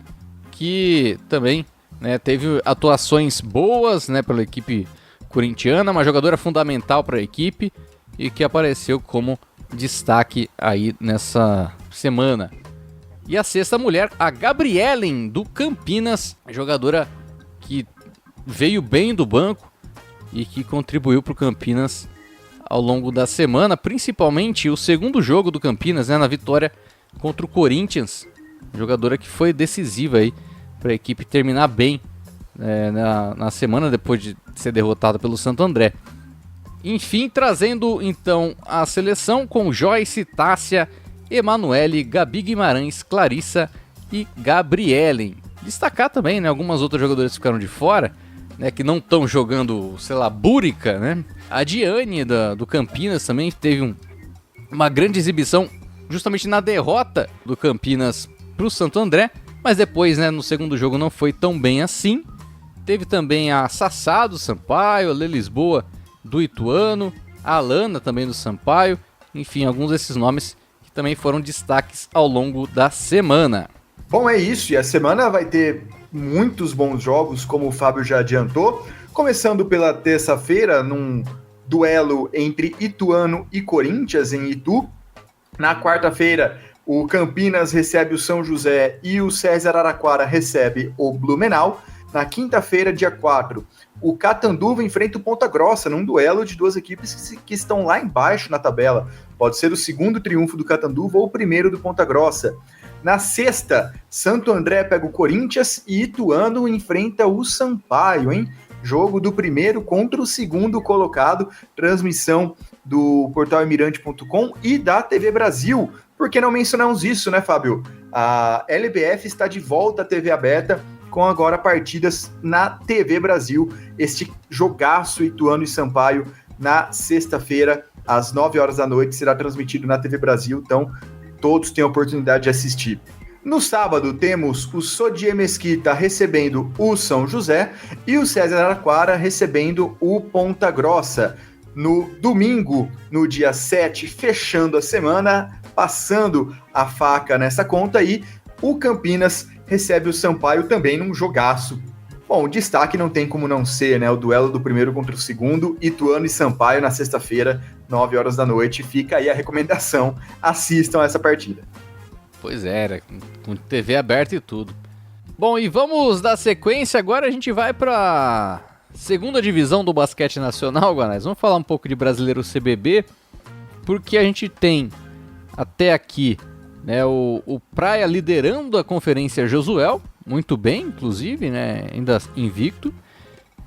que também, né, teve atuações boas, né, pela equipe corintiana, uma jogadora fundamental para a equipe e que apareceu como destaque aí nessa semana. E a sexta mulher, a Gabrielen do Campinas, jogadora que veio bem do banco e que contribuiu para o Campinas ao longo da semana, principalmente o segundo jogo do Campinas, né, na vitória contra o Corinthians, jogadora que foi decisiva aí para a equipe terminar bem na semana depois de ser derrotada pelo Santo André. Enfim, trazendo então a seleção com Joyce, Tássia, Emanuele, Gabi Guimarães, Clarissa e Gabrielen. Destacar também, né, algumas outras jogadoras que ficaram de fora, né, que não estão jogando, sei lá, búrica, né? A Diane do Campinas também teve uma grande exibição justamente na derrota do Campinas para o Santo André, mas depois, né, no segundo jogo não foi tão bem assim. Teve também a Sassá do Sampaio, a Lê Lisboa do Ituano, a Alana também do Sampaio, enfim, alguns desses nomes que também foram destaques ao longo da semana. Bom, é isso, e a semana vai ter muitos bons jogos, como o Fábio já adiantou, começando pela terça-feira, num duelo entre Ituano e Corinthians em Itu. Na quarta-feira, o Campinas recebe o São José e o SESI Araraquara recebe o Blumenau. Na quinta-feira, dia 4, o Catanduva enfrenta o Ponta Grossa, num duelo de duas equipes que estão lá embaixo na tabela. Pode ser o segundo triunfo do Catanduva ou o primeiro do Ponta Grossa. Na sexta, Santo André pega o Corinthians e Ituano enfrenta o Sampaio, hein? Jogo do primeiro contra o segundo colocado, transmissão do portal emirante.com e da TV Brasil. Por que não mencionamos isso, né, Fábio? A LBF está de volta à TV aberta, com agora partidas na TV Brasil. Este jogaço Ituano e Sampaio na sexta-feira, às 9 horas da noite, será transmitido na TV Brasil, então todos têm a oportunidade de assistir. No sábado, temos o Sodier Mesquita recebendo o São José e o SESI Araraquara recebendo o Ponta Grossa. No domingo, no dia 7, fechando a semana, passando a faca nessa conta aí, o Campinas recebe o Sampaio também num jogaço. Bom, o destaque não tem como não ser, né? O duelo do primeiro contra o segundo, Ituano e Sampaio na sexta-feira, 9 horas da noite. Fica aí a recomendação, assistam essa partida. Pois era, com TV aberta e tudo. Bom, e vamos dar sequência, agora a gente vai para segunda divisão do basquete nacional, Guanais. Vamos falar um pouco de Brasileiro CBB, porque a gente tem até aqui, né, o Praia liderando a Conferência Josuel, muito bem, inclusive, né, ainda invicto,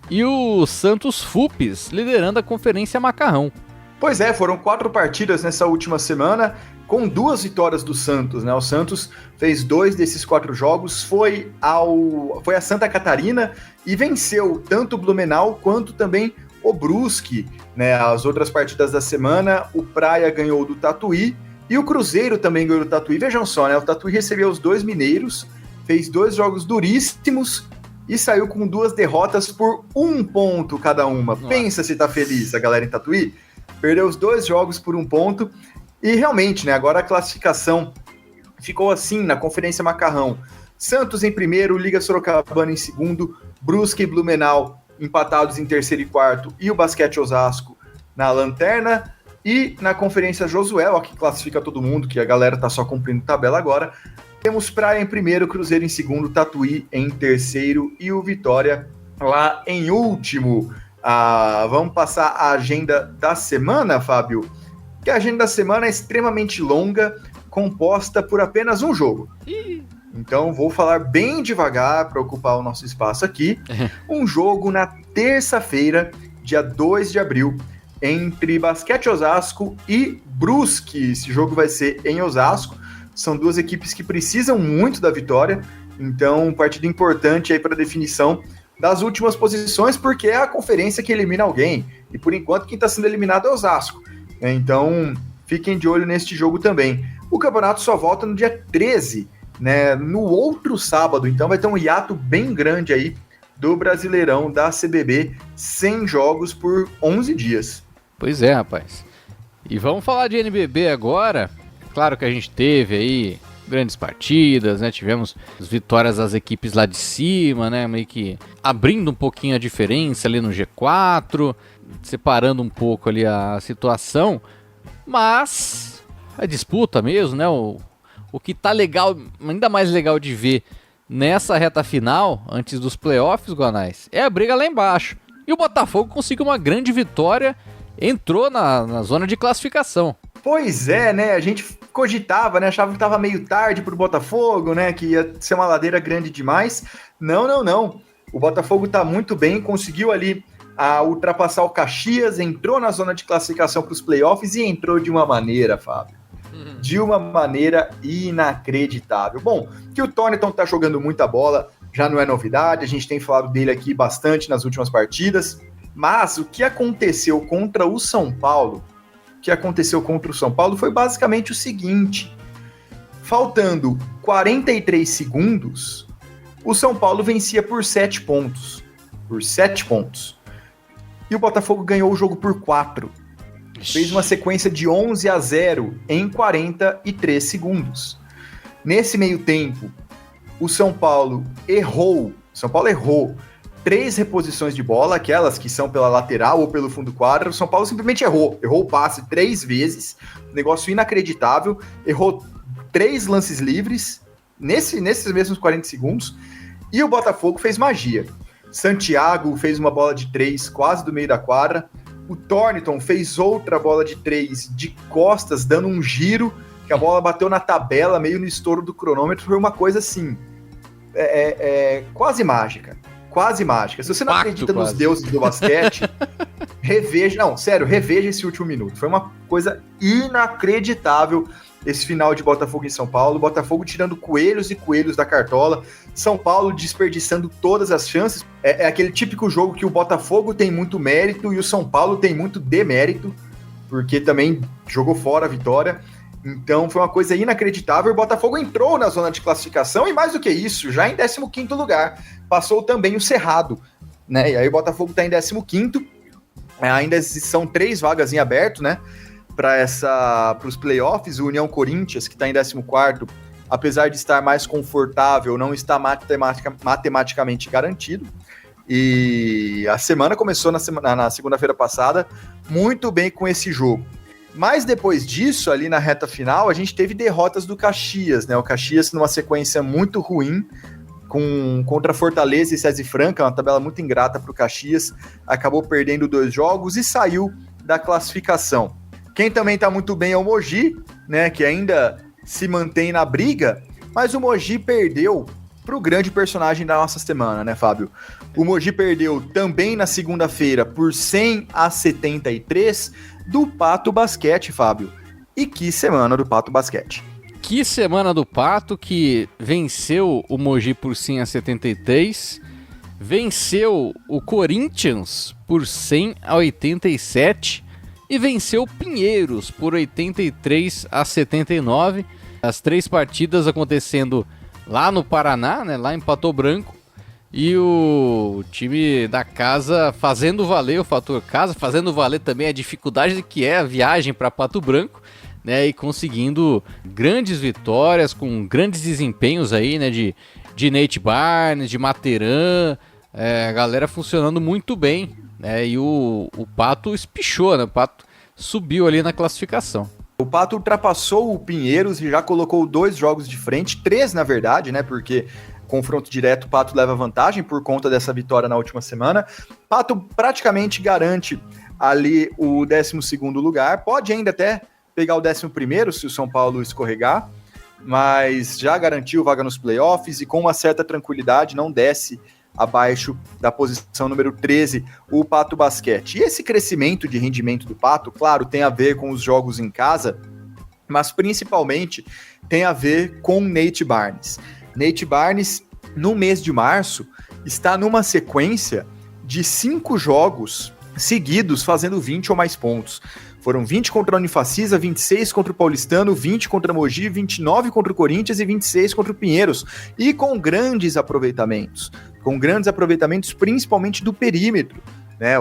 e o Santos Fupes liderando a Conferência Macarrão. Pois é, foram 4 partidas nessa última semana, com 2 vitórias do Santos, né? O Santos fez 2 desses 4 jogos, foi a Santa Catarina e venceu tanto o Blumenau quanto também o Brusque, né, as outras partidas da semana, o Praia ganhou do Tatuí e o Cruzeiro também ganhou do Tatuí. Vejam só, né, o Tatuí recebeu os 2 mineiros, fez 2 jogos duríssimos e saiu com 2 derrotas por 1 ponto cada uma. Nossa. Pensa se tá feliz a galera em Tatuí. Perdeu os 2 jogos por 1 ponto e realmente, né, agora a classificação ficou assim na Conferência Macarrão. Santos em primeiro, Liga Sorocabana em segundo, Brusque e Blumenau empatados em terceiro e quarto e o Basquete Osasco na lanterna. E na Conferência Josué, que classifica todo mundo, que a galera tá só cumprindo tabela agora, temos Praia em primeiro, Cruzeiro em segundo, Tatuí em terceiro e o Vitória lá em último. Vamos passar a agenda da semana, Fábio? Que a agenda da semana é extremamente longa, composta por apenas um jogo. Então vou falar bem devagar para ocupar o nosso espaço aqui. Um jogo na terça-feira, dia 2 de abril, entre Basquete Osasco e Brusque. Esse jogo vai ser em Osasco. São 2 equipes que precisam muito da vitória. Então, partida importante aí para definição das últimas posições, porque é a conferência que elimina alguém. E por enquanto quem está sendo eliminado é Osasco. Então, fiquem de olho neste jogo também. O campeonato só volta no dia 13, né, no outro sábado. Então vai ter um hiato bem grande aí do Brasileirão da CBB, 100 jogos por 11 dias. Pois é, rapaz. E vamos falar de NBB agora. Claro que a gente teve aí grandes partidas, né? Tivemos as vitórias das equipes lá de cima, né? Meio que abrindo um pouquinho a diferença ali no G4, separando um pouco ali a situação. Mas a disputa mesmo, né? O que tá legal, ainda mais legal de ver nessa reta final, antes dos playoffs, Guanais, é a briga lá embaixo. E o Botafogo conseguiu uma grande vitória, entrou na zona de classificação. Pois é, né? A gente cogitava, né? Achava que tava meio tarde pro Botafogo, né? Que ia ser uma ladeira grande demais. Não. O Botafogo tá muito bem, conseguiu ali ultrapassar o Caxias, entrou na zona de classificação para os playoffs e entrou de uma maneira, Fábio. De uma maneira inacreditável. Bom, que o Thornton tá jogando muita bola, já não é novidade, a gente tem falado dele aqui bastante nas últimas partidas, mas o que aconteceu contra o São Paulo, foi basicamente o seguinte: faltando 43 segundos, o São Paulo vencia por 7 pontos. E o Botafogo ganhou o jogo por 4. Fez uma sequência de 11-0 em 43 segundos. Nesse meio tempo, o São Paulo errou 3 reposições de bola, aquelas que são pela lateral ou pelo fundo do quadro. O São Paulo simplesmente errou o passe 3 vezes, negócio inacreditável, errou 3 lances livres nesses mesmos 40 segundos, e o Botafogo fez magia. Santiago fez uma bola de 3 quase do meio da quadra, o Thornton fez outra bola de 3 de costas, dando um giro, que a bola bateu na tabela, meio no estouro do cronômetro. Foi uma coisa assim, quase mágica. Se você não acredita nos deuses do basquete, reveja esse último minuto. Foi uma coisa inacreditável esse final de Botafogo em São Paulo. Botafogo tirando coelhos e coelhos da cartola, São Paulo desperdiçando todas as chances. É aquele típico jogo que o Botafogo tem muito mérito e o São Paulo tem muito demérito, porque também jogou fora a vitória. Então foi uma coisa inacreditável. O Botafogo entrou na zona de classificação e, mais do que isso, já em 15º lugar. Passou também o Cerrado, né? E aí o Botafogo está em 15º. Ainda são 3 vagas em aberto, né? Para os playoffs. O União Corinthians, que está em 14º, apesar de estar mais confortável, não está matematicamente garantido. E a semana começou na segunda-feira passada muito bem com esse jogo. Mas depois disso, ali na reta final, a gente teve derrotas do Caxias, né? O Caxias numa sequência muito ruim, contra Fortaleza e César Franca, uma tabela muito ingrata para o Caxias, acabou perdendo 2 jogos e saiu da classificação. Quem também está muito bem é o Mogi, né? Que ainda se mantém na briga, mas o Mogi perdeu para o grande personagem da nossa semana, né, Fábio? O Mogi perdeu também na segunda-feira por 100-73 do Pato Basquete, Fábio. E que semana do Pato Basquete. Que semana do Pato, que venceu o Mogi por 100-73. venceu o Corinthians por 100-87 e venceu o Pinheiros por 83-79. As 3 partidas acontecendo lá no Paraná, né, lá em Pato Branco, e o time da casa fazendo valer o fator casa, fazendo valer também a dificuldade que é a viagem para Pato Branco, né, e conseguindo grandes vitórias, com grandes desempenhos aí, né, de Nate Barnes, de Materan, a galera funcionando muito bem, né, e o Pato espichou, né, o Pato subiu ali na classificação. O Pato ultrapassou o Pinheiros e já colocou 2 jogos de frente, 3 na verdade, né, porque confronto direto o Pato leva vantagem por conta dessa vitória na última semana. Pato praticamente garante ali o 12º lugar, pode ainda até pegar o 11º se o São Paulo escorregar, mas já garantiu vaga nos playoffs e com uma certa tranquilidade não desce abaixo da posição número 13, o Pato Basquete. E esse crescimento de rendimento do Pato, claro, tem a ver com os jogos em casa, mas principalmente tem a ver com Nate Barnes. Nate Barnes, no mês de março, está numa sequência de 5 jogos seguidos fazendo 20 ou mais pontos. Foram 20 contra a Unifacisa, 26 contra o Paulistano, 20 contra o Mogi, 29 contra o Corinthians e 26 contra o Pinheiros. E com grandes aproveitamentos. Principalmente do perímetro. Né?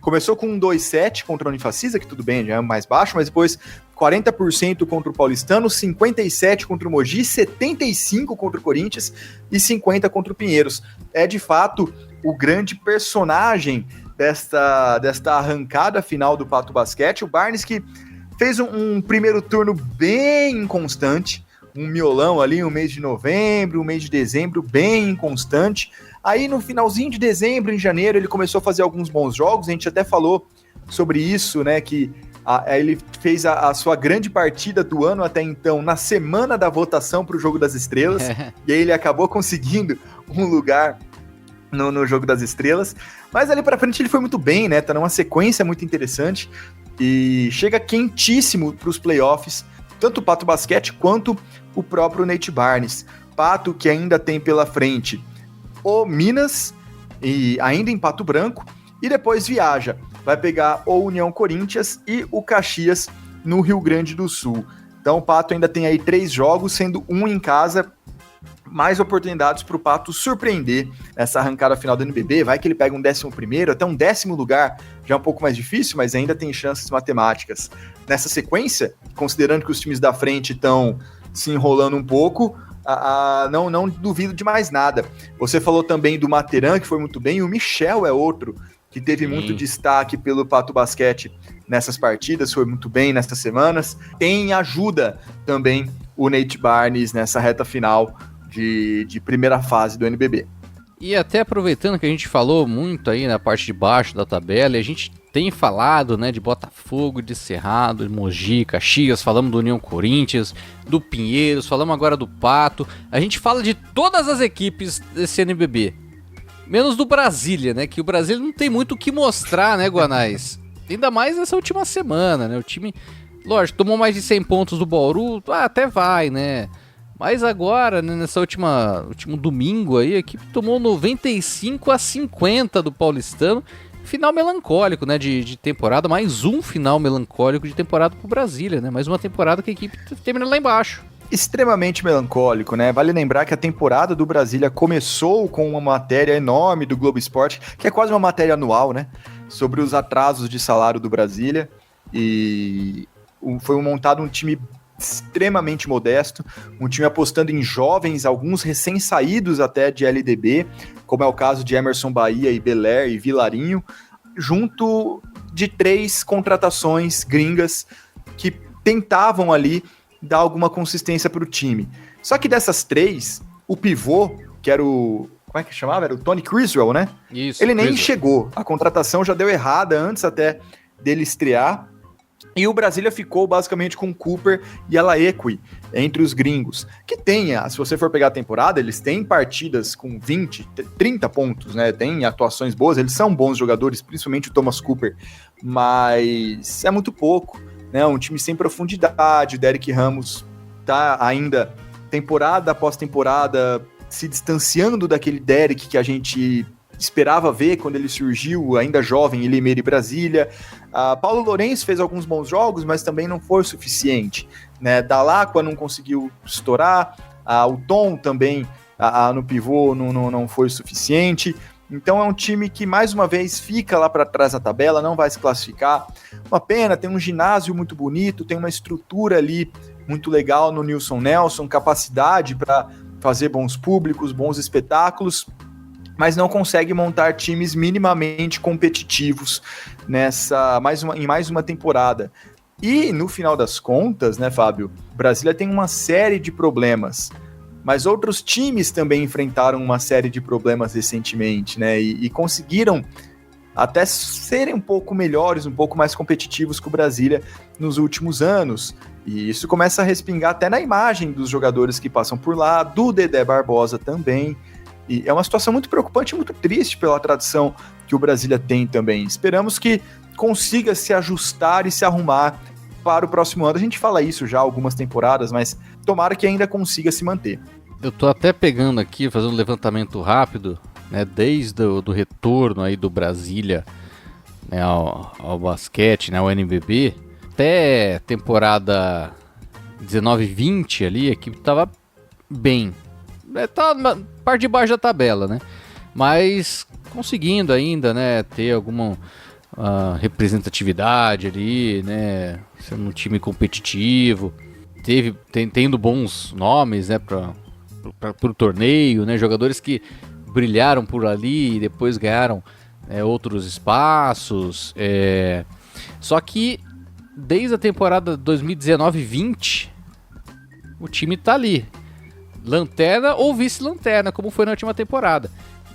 Começou com um 2-7 contra a Unifacisa, que tudo bem, já é mais baixo, mas depois 40% contra o Paulistano, 57% contra o Mogi, 75% contra o Corinthians e 50% contra o Pinheiros. É, de fato, o grande personagem desta arrancada final do Pato Basquete. O Barnes que fez um primeiro turno bem inconstante, um miolão ali, um mês de novembro, um mês de dezembro bem inconstante. Aí no finalzinho de dezembro, em janeiro, ele começou a fazer alguns bons jogos, a gente até falou sobre isso, né, que ele fez a sua grande partida do ano até então na semana da votação para o Jogo das Estrelas, e aí ele acabou conseguindo um lugar no Jogo das Estrelas, mas ali pra frente ele foi muito bem, né, tá numa sequência muito interessante, e chega quentíssimo pros playoffs, tanto o Pato Basquete quanto o próprio Nate Barnes. Pato que ainda tem pela frente o Minas, e ainda em Pato Branco, e depois viaja, vai pegar o União Corinthians e o Caxias no Rio Grande do Sul. Então o Pato ainda tem aí 3 jogos, sendo um em casa, mais oportunidades para o Pato surpreender essa arrancada final do NBB. Vai que ele pega um 11º, até um 10º lugar, já é um pouco mais difícil, mas ainda tem chances matemáticas. Nessa sequência, considerando que os times da frente estão se enrolando um pouco, não duvido de mais nada. Você falou também do Materan, que foi muito bem, e o Michel é outro que teve muito destaque pelo Pato Basquete nessas partidas, foi muito bem nessas semanas. Tem ajuda também o Nate Barnes nessa reta final de primeira fase do NBB. E até aproveitando que a gente falou muito aí na parte de baixo da tabela, a gente tem falado, né, de Botafogo, de Cerrado, de Mogi, Caxias, falamos do União Corinthians, do Pinheiros, falamos agora do Pato. A gente fala de todas as equipes desse NBB, menos do Brasília, né, que o Brasília não tem muito o que mostrar, né, Guanais? Ainda mais nessa última semana, né, o time, lógico, tomou mais de 100 pontos do Bauru, até vai, né? Mas agora, né, nessa último domingo aí, a equipe tomou 95-50 do Paulistano. Final melancólico, né, de temporada. Mais um final melancólico de temporada pro Brasília, né? Mais uma temporada que a equipe termina lá embaixo. Extremamente melancólico, né? Vale lembrar que a temporada do Brasília começou com uma matéria enorme do Globo Esporte, que é quase uma matéria anual, né? Sobre os atrasos de salário do Brasília. E foi montado um time extremamente modesto, um time apostando em jovens, alguns recém-saídos até de LDB, como é o caso de Emerson Bahia e Beler e Vilarinho, junto de 3 contratações gringas que tentavam ali dar alguma consistência para o time. Só que dessas 3, o pivô, que era o... Como é que chamava? Era o Tony Criswell, né? Isso, ele nem Criswell. chegou. A contratação já deu errada antes até dele estrear. E o Brasília ficou basicamente com Cooper e Alaequi entre os gringos, que tem, se você for pegar a temporada, eles têm partidas com 20, 30 pontos, né? Tem atuações boas, eles são bons jogadores, principalmente o Thomas Cooper, mas é muito pouco, né? Um time sem profundidade, o Derrick Ramos tá ainda temporada após temporada se distanciando daquele Derek que a gente esperava ver quando ele surgiu, ainda jovem, em Limeira e Brasília. Paulo Lourenço fez alguns bons jogos, mas também não foi o suficiente, né? Dalacqua não conseguiu estourar, o Tom também no pivô não foi o suficiente. Então é um time que mais uma vez fica lá para trás na tabela, não vai se classificar. Uma pena, tem um ginásio muito bonito, tem uma estrutura ali muito legal no Nilson Nelson, capacidade para fazer bons públicos, bons espetáculos, mas não consegue montar times minimamente competitivos em mais uma temporada. E no final das contas, né, Fábio, Brasília tem uma série de problemas, mas outros times também enfrentaram uma série de problemas recentemente, né, e conseguiram até serem um pouco melhores, um pouco mais competitivos que o Brasília nos últimos anos. E isso começa a respingar até na imagem dos jogadores que passam por lá, do Dedé Barbosa também. E é uma situação muito preocupante e muito triste pela tradição que o Brasília tem também. Esperamos que consiga se ajustar e se arrumar para o próximo ano. A gente fala isso já há algumas temporadas, mas tomara que ainda consiga se manter. Eu tô até pegando aqui, fazendo um levantamento rápido, né, desde o retorno aí do Brasília, né, ao basquete, né, ao NBB, até temporada 19-20 ali, a equipe tava bem. Tá na parte de baixo da tabela, né? Mas conseguindo ainda, né, ter alguma representatividade ali, né, sendo um time competitivo, tendo bons nomes, né, para o torneio, né, jogadores que brilharam por ali e depois ganharam outros espaços. Só que desde a temporada 2019-20 o time tá ali, lanterna ou vice-lanterna, como foi na última temporada.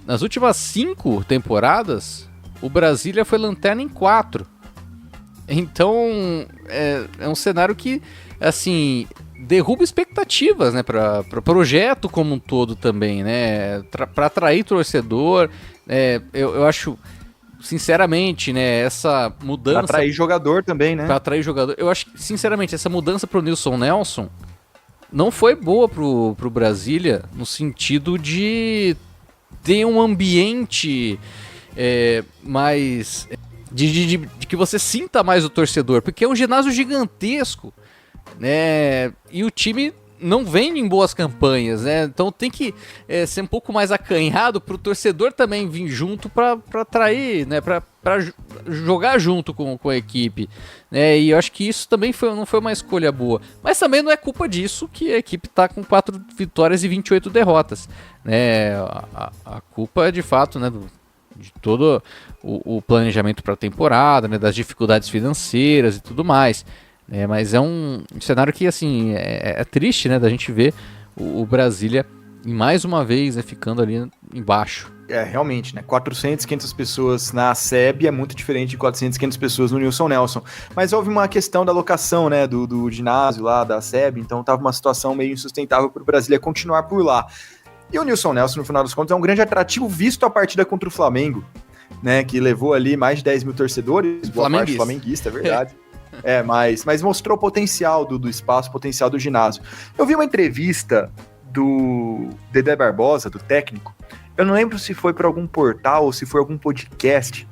Nas últimas 5 temporadas, o Brasília foi lanterna em 4. Então, é um cenário que, assim, derruba expectativas, né, para o projeto como um todo também, né, para atrair torcedor. Eu acho, sinceramente, né, essa mudança... Para atrair jogador também, né? Para atrair jogador. Eu acho que, sinceramente, essa mudança pro Nilson Nelson não foi boa pro Brasília, no sentido de ter um ambiente mais... De que você sinta mais o torcedor, porque é um ginásio gigantesco, né? E o time não vem em boas campanhas, né? Então tem que ser um pouco mais acanhado pro torcedor também vir junto para atrair, né? Para jogar junto com a equipe, né? E eu acho que isso também não foi uma escolha boa. Mas também não é culpa disso que a equipe tá com 4 vitórias e 28 derrotas, né? A culpa é de fato, né, de todo o planejamento para a temporada, né, das dificuldades financeiras e tudo mais. Mas é um cenário que, assim, é triste, né, da gente ver o Brasília mais uma vez, né, ficando ali embaixo. Realmente, né, 400, 500 pessoas na SEB é muito diferente de 400, 500 pessoas no Nilson Nelson. Mas houve uma questão da locação, né, do ginásio lá da SEB, então tava uma situação meio insustentável para o Brasília continuar por lá. E o Nilson Nelson, no final das contas, é um grande atrativo visto a partida contra o Flamengo, né, que levou ali mais de 10 mil torcedores, boa parte flamenguista, é verdade. Mas mostrou o potencial do espaço, o potencial do ginásio. Eu vi uma entrevista do Dedé Barbosa, do técnico, eu não lembro se foi para algum portal ou se foi algum podcast,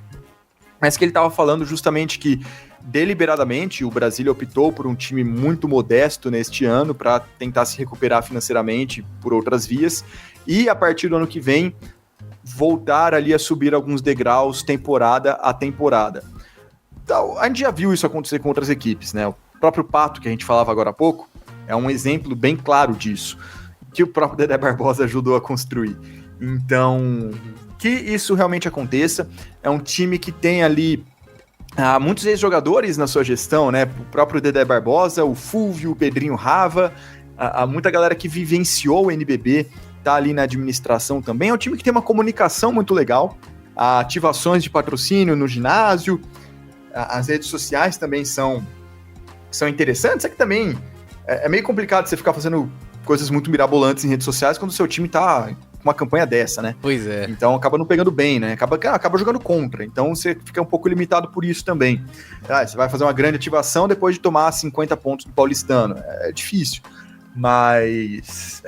mas que ele estava falando justamente que, deliberadamente, o Brasília optou por um time muito modesto neste ano para tentar se recuperar financeiramente por outras vias e, a partir do ano que vem, voltar ali a subir alguns degraus temporada a temporada. Então, a gente já viu isso acontecer com outras equipes, né? O próprio Pato, que a gente falava agora há pouco, é um exemplo bem claro disso, que o próprio Dedé Barbosa ajudou a construir. Então, que isso realmente aconteça. É um time que tem ali muitos ex-jogadores na sua gestão, né? O próprio Dedé Barbosa, o Fúvio, o Pedrinho Rava, muita galera que vivenciou o NBB tá ali na administração também. É um time que tem uma comunicação muito legal, ativações de patrocínio no ginásio, as redes sociais também são interessantes. É que também é meio complicado você ficar fazendo coisas muito mirabolantes em redes sociais quando o seu time tá com uma campanha dessa, né? Pois é. Então acaba não pegando bem, né? Acaba jogando contra. Então você fica um pouco limitado por isso também. Você vai fazer uma grande ativação depois de tomar 50 pontos do Paulistano. É difícil. Mas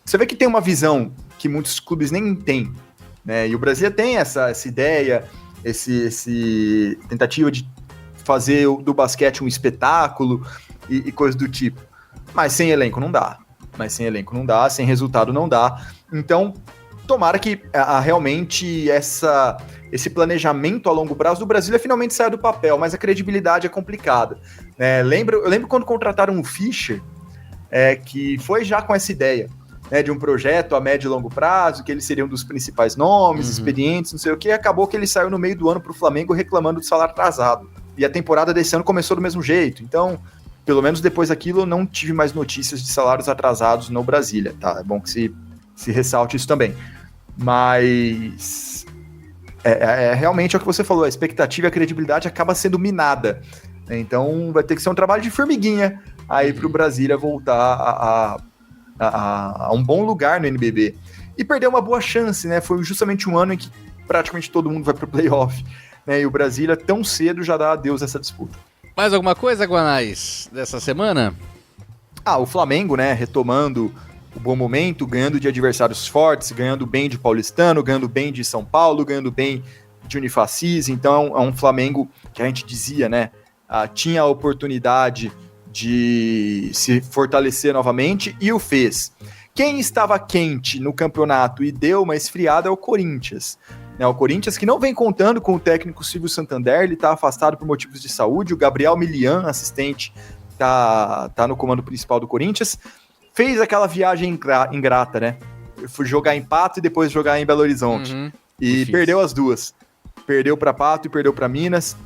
você vê que tem uma visão que muitos clubes nem têm, né? E o Brasília tem essa ideia, esse tentativa de fazer do basquete um espetáculo e coisa do tipo. Mas sem elenco não dá. Sem resultado não dá. Então, tomara que realmente esse planejamento a longo prazo do Brasília finalmente saia do papel, mas a credibilidade é complicada. Eu lembro quando contrataram o Fischer, que foi já com essa ideia, né, de um projeto a médio e longo prazo, que ele seria um dos principais nomes, experientes, não sei o que, acabou que ele saiu no meio do ano para o Flamengo reclamando do salário atrasado. E a temporada desse ano começou do mesmo jeito. Então, pelo menos depois daquilo, eu não tive mais notícias de salários atrasados no Brasília, tá? É bom que se ressalte isso também. Mas realmente é o que você falou, a expectativa e a credibilidade acaba sendo minada. Então vai ter que ser um trabalho de formiguinha aí para o Brasília voltar a um bom lugar no NBB. E perder uma boa chance, né? Foi justamente um ano em que praticamente todo mundo vai para o playoff, né? E o Brasília tão cedo já dá adeus a essa disputa. Mais alguma coisa, Guanais, dessa semana? O Flamengo, né, retomando o bom momento, ganhando de adversários fortes, ganhando bem de Paulistano, ganhando bem de São Paulo, ganhando bem de Unifacis. Então é um Flamengo que a gente dizia, né, tinha a oportunidade de se fortalecer novamente e o fez. Quem estava quente no campeonato e deu uma esfriada é o Corinthians. O Corinthians que não vem contando com o técnico Silvio Santander, ele está afastado por motivos de saúde, o Gabriel Milian, assistente, tá no comando principal do Corinthians, fez aquela viagem ingrata, né? Fui jogar em Pato e depois jogar em Belo Horizonte. E difícil. Perdeu as duas. Perdeu para Pato e perdeu para Minas.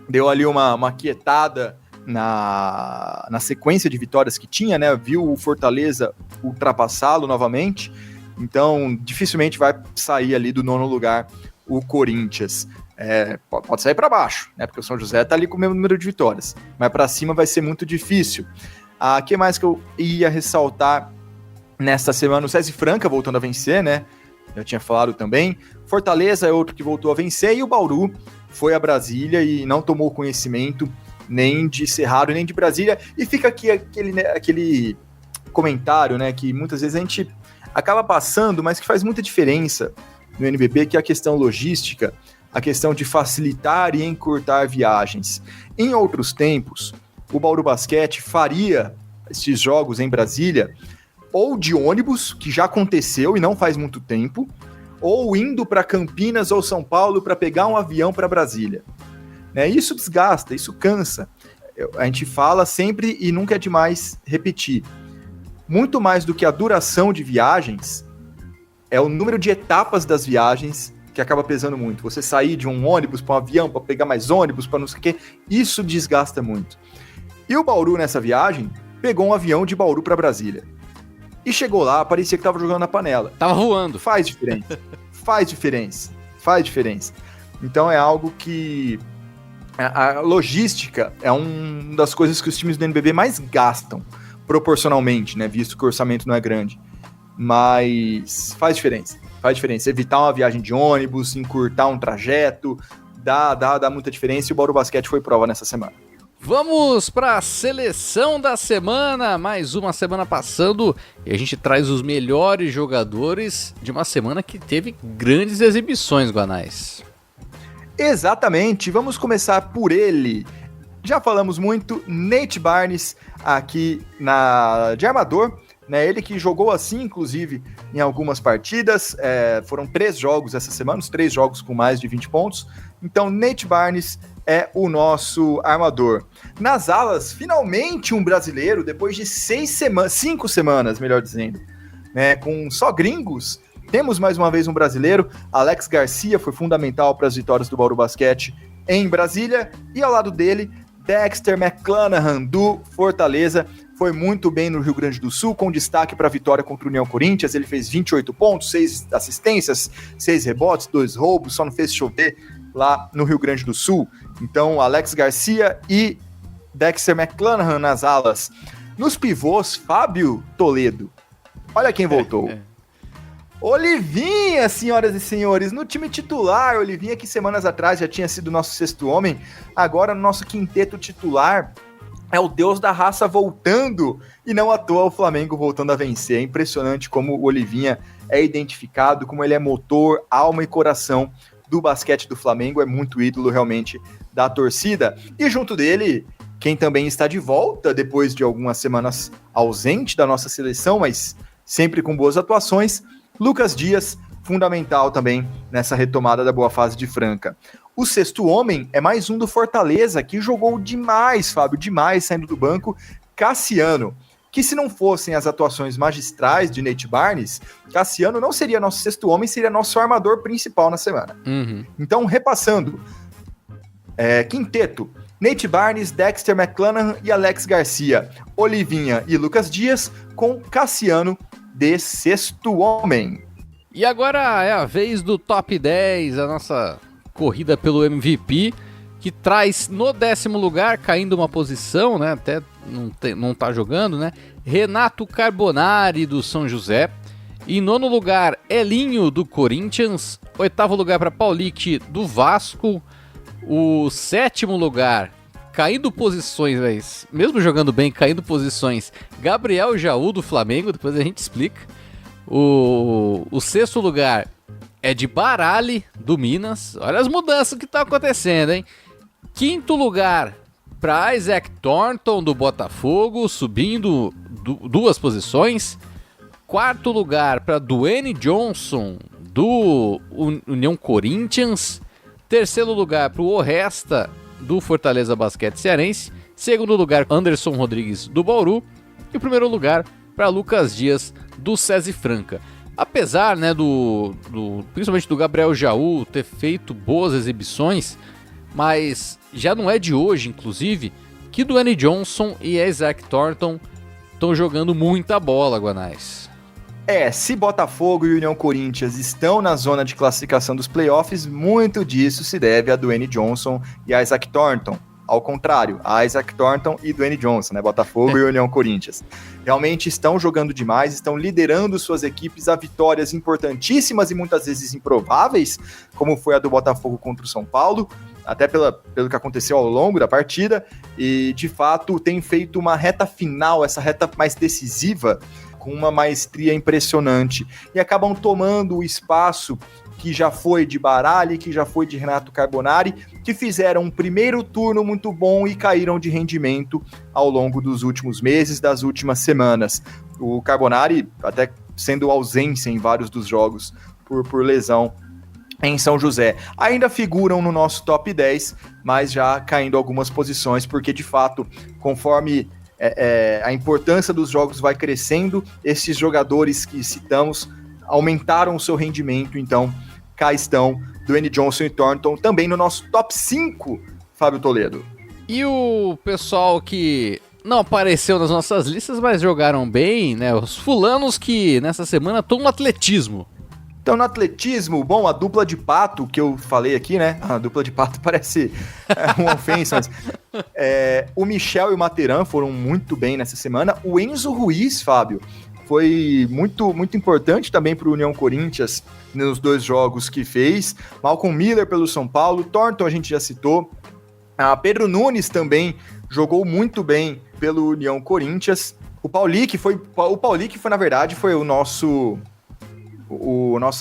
Deu ali uma quietada na sequência de vitórias que tinha, né? Viu o Fortaleza ultrapassá-lo novamente. Então, dificilmente vai sair ali do 9º lugar o Corinthians. Pode sair para baixo, né? Porque o São José tá ali com o mesmo número de vitórias. Mas para cima vai ser muito difícil. O que mais que eu ia ressaltar nesta semana? O César Franca voltando a vencer, né? Eu tinha falado também. Fortaleza é outro que voltou a vencer. E o Bauru foi a Brasília e não tomou conhecimento nem de Cerrado, nem de Brasília. E fica aqui aquele comentário, né? Que muitas vezes a gente acaba passando, mas que faz muita diferença no NBB, que é a questão logística, a questão de facilitar e encurtar viagens. Em outros tempos, o Bauru Basquete faria esses jogos em Brasília ou de ônibus, que já aconteceu e não faz muito tempo, ou indo para Campinas ou São Paulo para pegar um avião para Brasília. Isso desgasta, isso cansa. A gente fala sempre e nunca é demais repetir. Muito mais do que a duração de viagens, é o número de etapas das viagens que acaba pesando muito. Você sair de um ônibus para um avião, para pegar mais ônibus, para não sei o quê, isso desgasta muito. E o Bauru, nessa viagem, pegou um avião de Bauru para Brasília. E chegou lá, parecia que estava jogando na panela. Tava voando. Faz diferença. Então é algo que... A logística é uma das coisas que os times do NBB mais gastam, proporcionalmente, né? Visto que o orçamento não é grande. Mas faz diferença. Evitar uma viagem de ônibus, encurtar um trajeto, dá muita diferença e o Bauru Basquete foi prova nessa semana. Vamos para a seleção da semana, mais uma semana passando e a gente traz os melhores jogadores de uma semana que teve grandes exibições, Guanais. Exatamente, vamos começar por ele. Já falamos muito, Nate Barnes aqui de armador, né? Ele que jogou assim, inclusive, em algumas partidas, foram 3 jogos essa semana, os 3 jogos com mais de 20 pontos. Então, Nate Barnes é o nosso armador. Nas alas, finalmente um brasileiro, depois de 5 semanas, melhor dizendo, né? Com só gringos, temos mais uma vez um brasileiro. Alex Garcia foi fundamental para as vitórias do Bauru Basquete em Brasília. E ao lado dele, Dexter McClanahan, do Fortaleza, foi muito bem no Rio Grande do Sul, com destaque para a vitória contra o União Corinthians. Ele fez 28 pontos, 6 assistências, 6 rebotes, 2 roubos, só não fez chover lá no Rio Grande do Sul. Então, Alex Garcia e Dexter McClanahan nas alas. Nos pivôs, Fábio Toledo. Olha quem voltou. Olivinha, senhoras e senhores, no time titular. Olivinha que semanas atrás já tinha sido nosso 6º homem, agora no nosso quinteto titular, É o deus da raça voltando, e não à toa o Flamengo voltando a vencer. É impressionante como o Olivinha é identificado, como ele é motor, alma e coração do basquete do Flamengo, é muito ídolo realmente da torcida. E junto dele, quem também está de volta depois de algumas semanas ausente da nossa seleção, mas sempre com boas atuações, Lucas Dias, fundamental também nessa retomada da boa fase de Franca. O sexto homem é mais um do Fortaleza, que jogou demais, Fábio, demais, saindo do banco, Cassiano, que se não fossem as atuações magistrais de Nate Barnes, Cassiano não seria nosso sexto homem, seria nosso armador principal na semana. Então, repassando, quinteto, Nate Barnes, Dexter McClanahan e Alex Garcia, Olivinha e Lucas Dias, com Cassiano de sexto homem. E agora é a vez do Top 10, a nossa corrida pelo MVP, que traz no 10º lugar, caindo uma posição, né? Até não tá jogando, né? Renato Carbonari, do São José. Em 9º lugar, Elinho, do Corinthians. 8º lugar para Paulique, do Vasco. O 7º lugar, caindo posições, mesmo jogando bem, caindo posições, Gabriel Jaú, do Flamengo. Depois a gente explica. O 6º lugar é de Baralli, do Minas. Olha as mudanças que tá acontecendo, hein? 5º lugar para Isaac Thornton, do Botafogo, subindo 2 posições. 4º lugar para Dwayne Johnson, do União Corinthians. 3º lugar para o Oresta, do Fortaleza Basquete Cearense. 2º lugar, Anderson Rodrigues, do Bauru. E o 1º lugar para Lucas Dias, do SESI Franca. Apesar, né, principalmente do Gabriel Jaú ter feito boas exibições, mas já não é de hoje, inclusive, que Dwayne Johnson e Isaac Thornton estão jogando muita bola, Guanais. Se Botafogo e União Corinthians estão na zona de classificação dos playoffs, muito disso se deve a Dwayne Johnson e a Isaac Thornton. Ao contrário, a Isaac Thornton e Dwayne Johnson, né? Botafogo e União Corinthians. Realmente estão jogando demais, estão liderando suas equipes a vitórias importantíssimas e muitas vezes improváveis, como foi a do Botafogo contra o São Paulo, até pelo que aconteceu ao longo da partida, e de fato tem feito uma reta final, essa reta mais decisiva, com uma maestria impressionante, e acabam tomando o espaço que já foi de Baralli, que já foi de Renato Carbonari, que fizeram um primeiro turno muito bom e caíram de rendimento ao longo dos últimos meses, das últimas semanas. O Carbonari até sendo ausência em vários dos jogos por lesão em São José. Ainda figuram no nosso top 10, mas já caindo algumas posições, porque de fato, conforme a importância dos jogos vai crescendo, esses jogadores que citamos aumentaram o seu rendimento, então cá estão Dwayne Johnson e Thornton também no nosso top 5, Fábio Toledo. E o pessoal que não apareceu nas nossas listas, mas jogaram bem, né? Os fulanos que nessa semana estão no atletismo. Então, no atletismo, bom, a dupla de pato que eu falei aqui, né? A dupla de pato parece uma ofensa, mas o Michel e o Materan foram muito bem nessa semana. O Enzo Ruiz, Fábio, foi muito, muito importante também para o União Corinthians nos 2 jogos que fez. Malcolm Miller pelo São Paulo, Thornton a gente já citou. Pedro Nunes também jogou muito bem pelo União Corinthians. O Paulique foi, na verdade, foi o nosso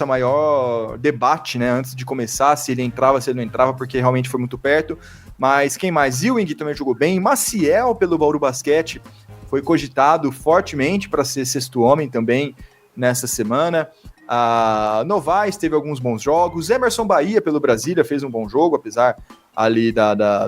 maior debate, né, antes de começar, se ele entrava, se ele não entrava, porque realmente foi muito perto. Mas quem mais? Ewing também jogou bem. Maciel pelo Bauru Basquete foi cogitado fortemente para ser sexto homem também nessa semana. A Novaes teve alguns bons jogos. Emerson Bahia pelo Brasília fez um bom jogo, apesar ali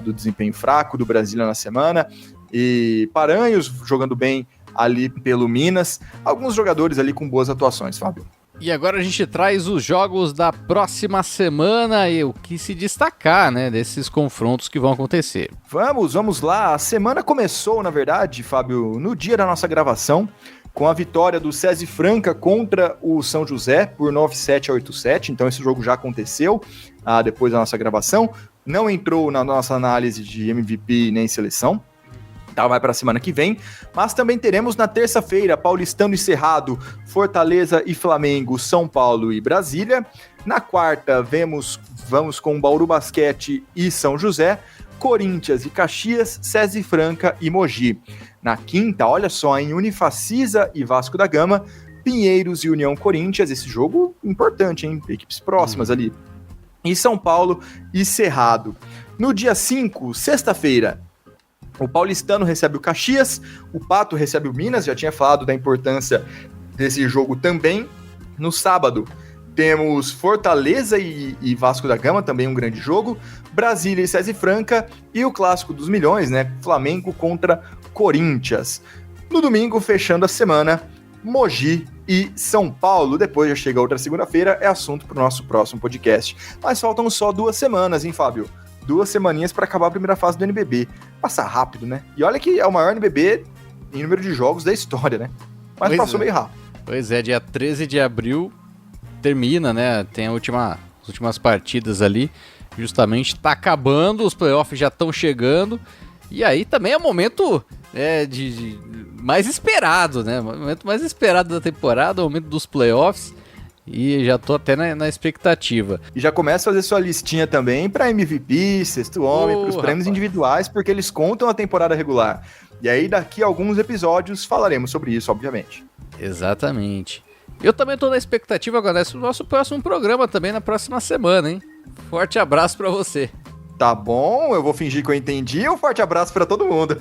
do desempenho fraco do Brasília na semana. E Paranhos jogando bem ali pelo Minas. Alguns jogadores ali com boas atuações, Fábio. E agora a gente traz os jogos da próxima semana e o que se destacar, né, desses confrontos que vão acontecer. Vamos lá. A semana começou, na verdade, Fábio, no dia da nossa gravação, com a vitória do SESI Franca contra o São José por 9-7 a 8-7. Então esse jogo já aconteceu depois da nossa gravação. Não entrou na nossa análise de MVP nem seleção. Tá, vai para a semana que vem, mas também teremos na terça-feira Paulistano e Cerrado, Fortaleza e Flamengo, São Paulo e Brasília. Na quarta vamos com Bauru Basquete e São José. Corinthians e Caxias, César e Franca e Mogi. Na quinta, olha só, em Unifacisa e Vasco da Gama, Pinheiros e União Corinthians, esse jogo importante, hein? Equipes próximas ali. E São Paulo e Cerrado. No dia 5, sexta-feira, o Paulistano recebe o Caxias, o Pato recebe o Minas, já tinha falado da importância desse jogo também. No sábado, temos Fortaleza e Vasco da Gama, também um grande jogo, Brasília e César e Franca, e o clássico dos milhões, né? Flamengo contra Corinthians. No domingo, fechando a semana, Mogi e São Paulo. Depois já chega outra segunda-feira, é assunto para o nosso próximo podcast. Mas faltam só 2 semanas, hein, Fábio? 2 semaninhas para acabar a primeira fase do NBB. Passa rápido, né? E olha que é o maior NBB em número de jogos da história, né? Mas pois passou meio rápido. Pois é, dia 13 de abril termina, né? Tem as últimas partidas ali. Justamente tá acabando, os playoffs já estão chegando. E aí também é o momento mais esperado, né? O momento mais esperado da temporada, o momento dos playoffs. E já tô até na expectativa. E já começa a fazer sua listinha também para MVP, sexto homem, para os prêmios individuais, porque eles contam a temporada regular. E aí daqui a alguns episódios falaremos sobre isso, obviamente. Exatamente. Eu também tô na expectativa agora do nosso próximo programa também na próxima semana, hein? Forte abraço para você. Tá bom, eu vou fingir que eu entendi. Um forte abraço para todo mundo.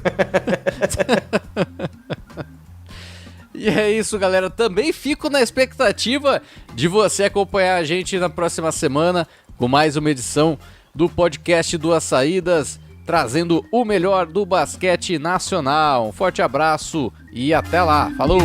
E é isso, galera. Também fico na expectativa de você acompanhar a gente na próxima semana com mais uma edição do podcast Duas Saídas, trazendo o melhor do basquete nacional. Um forte abraço e até lá. Falou!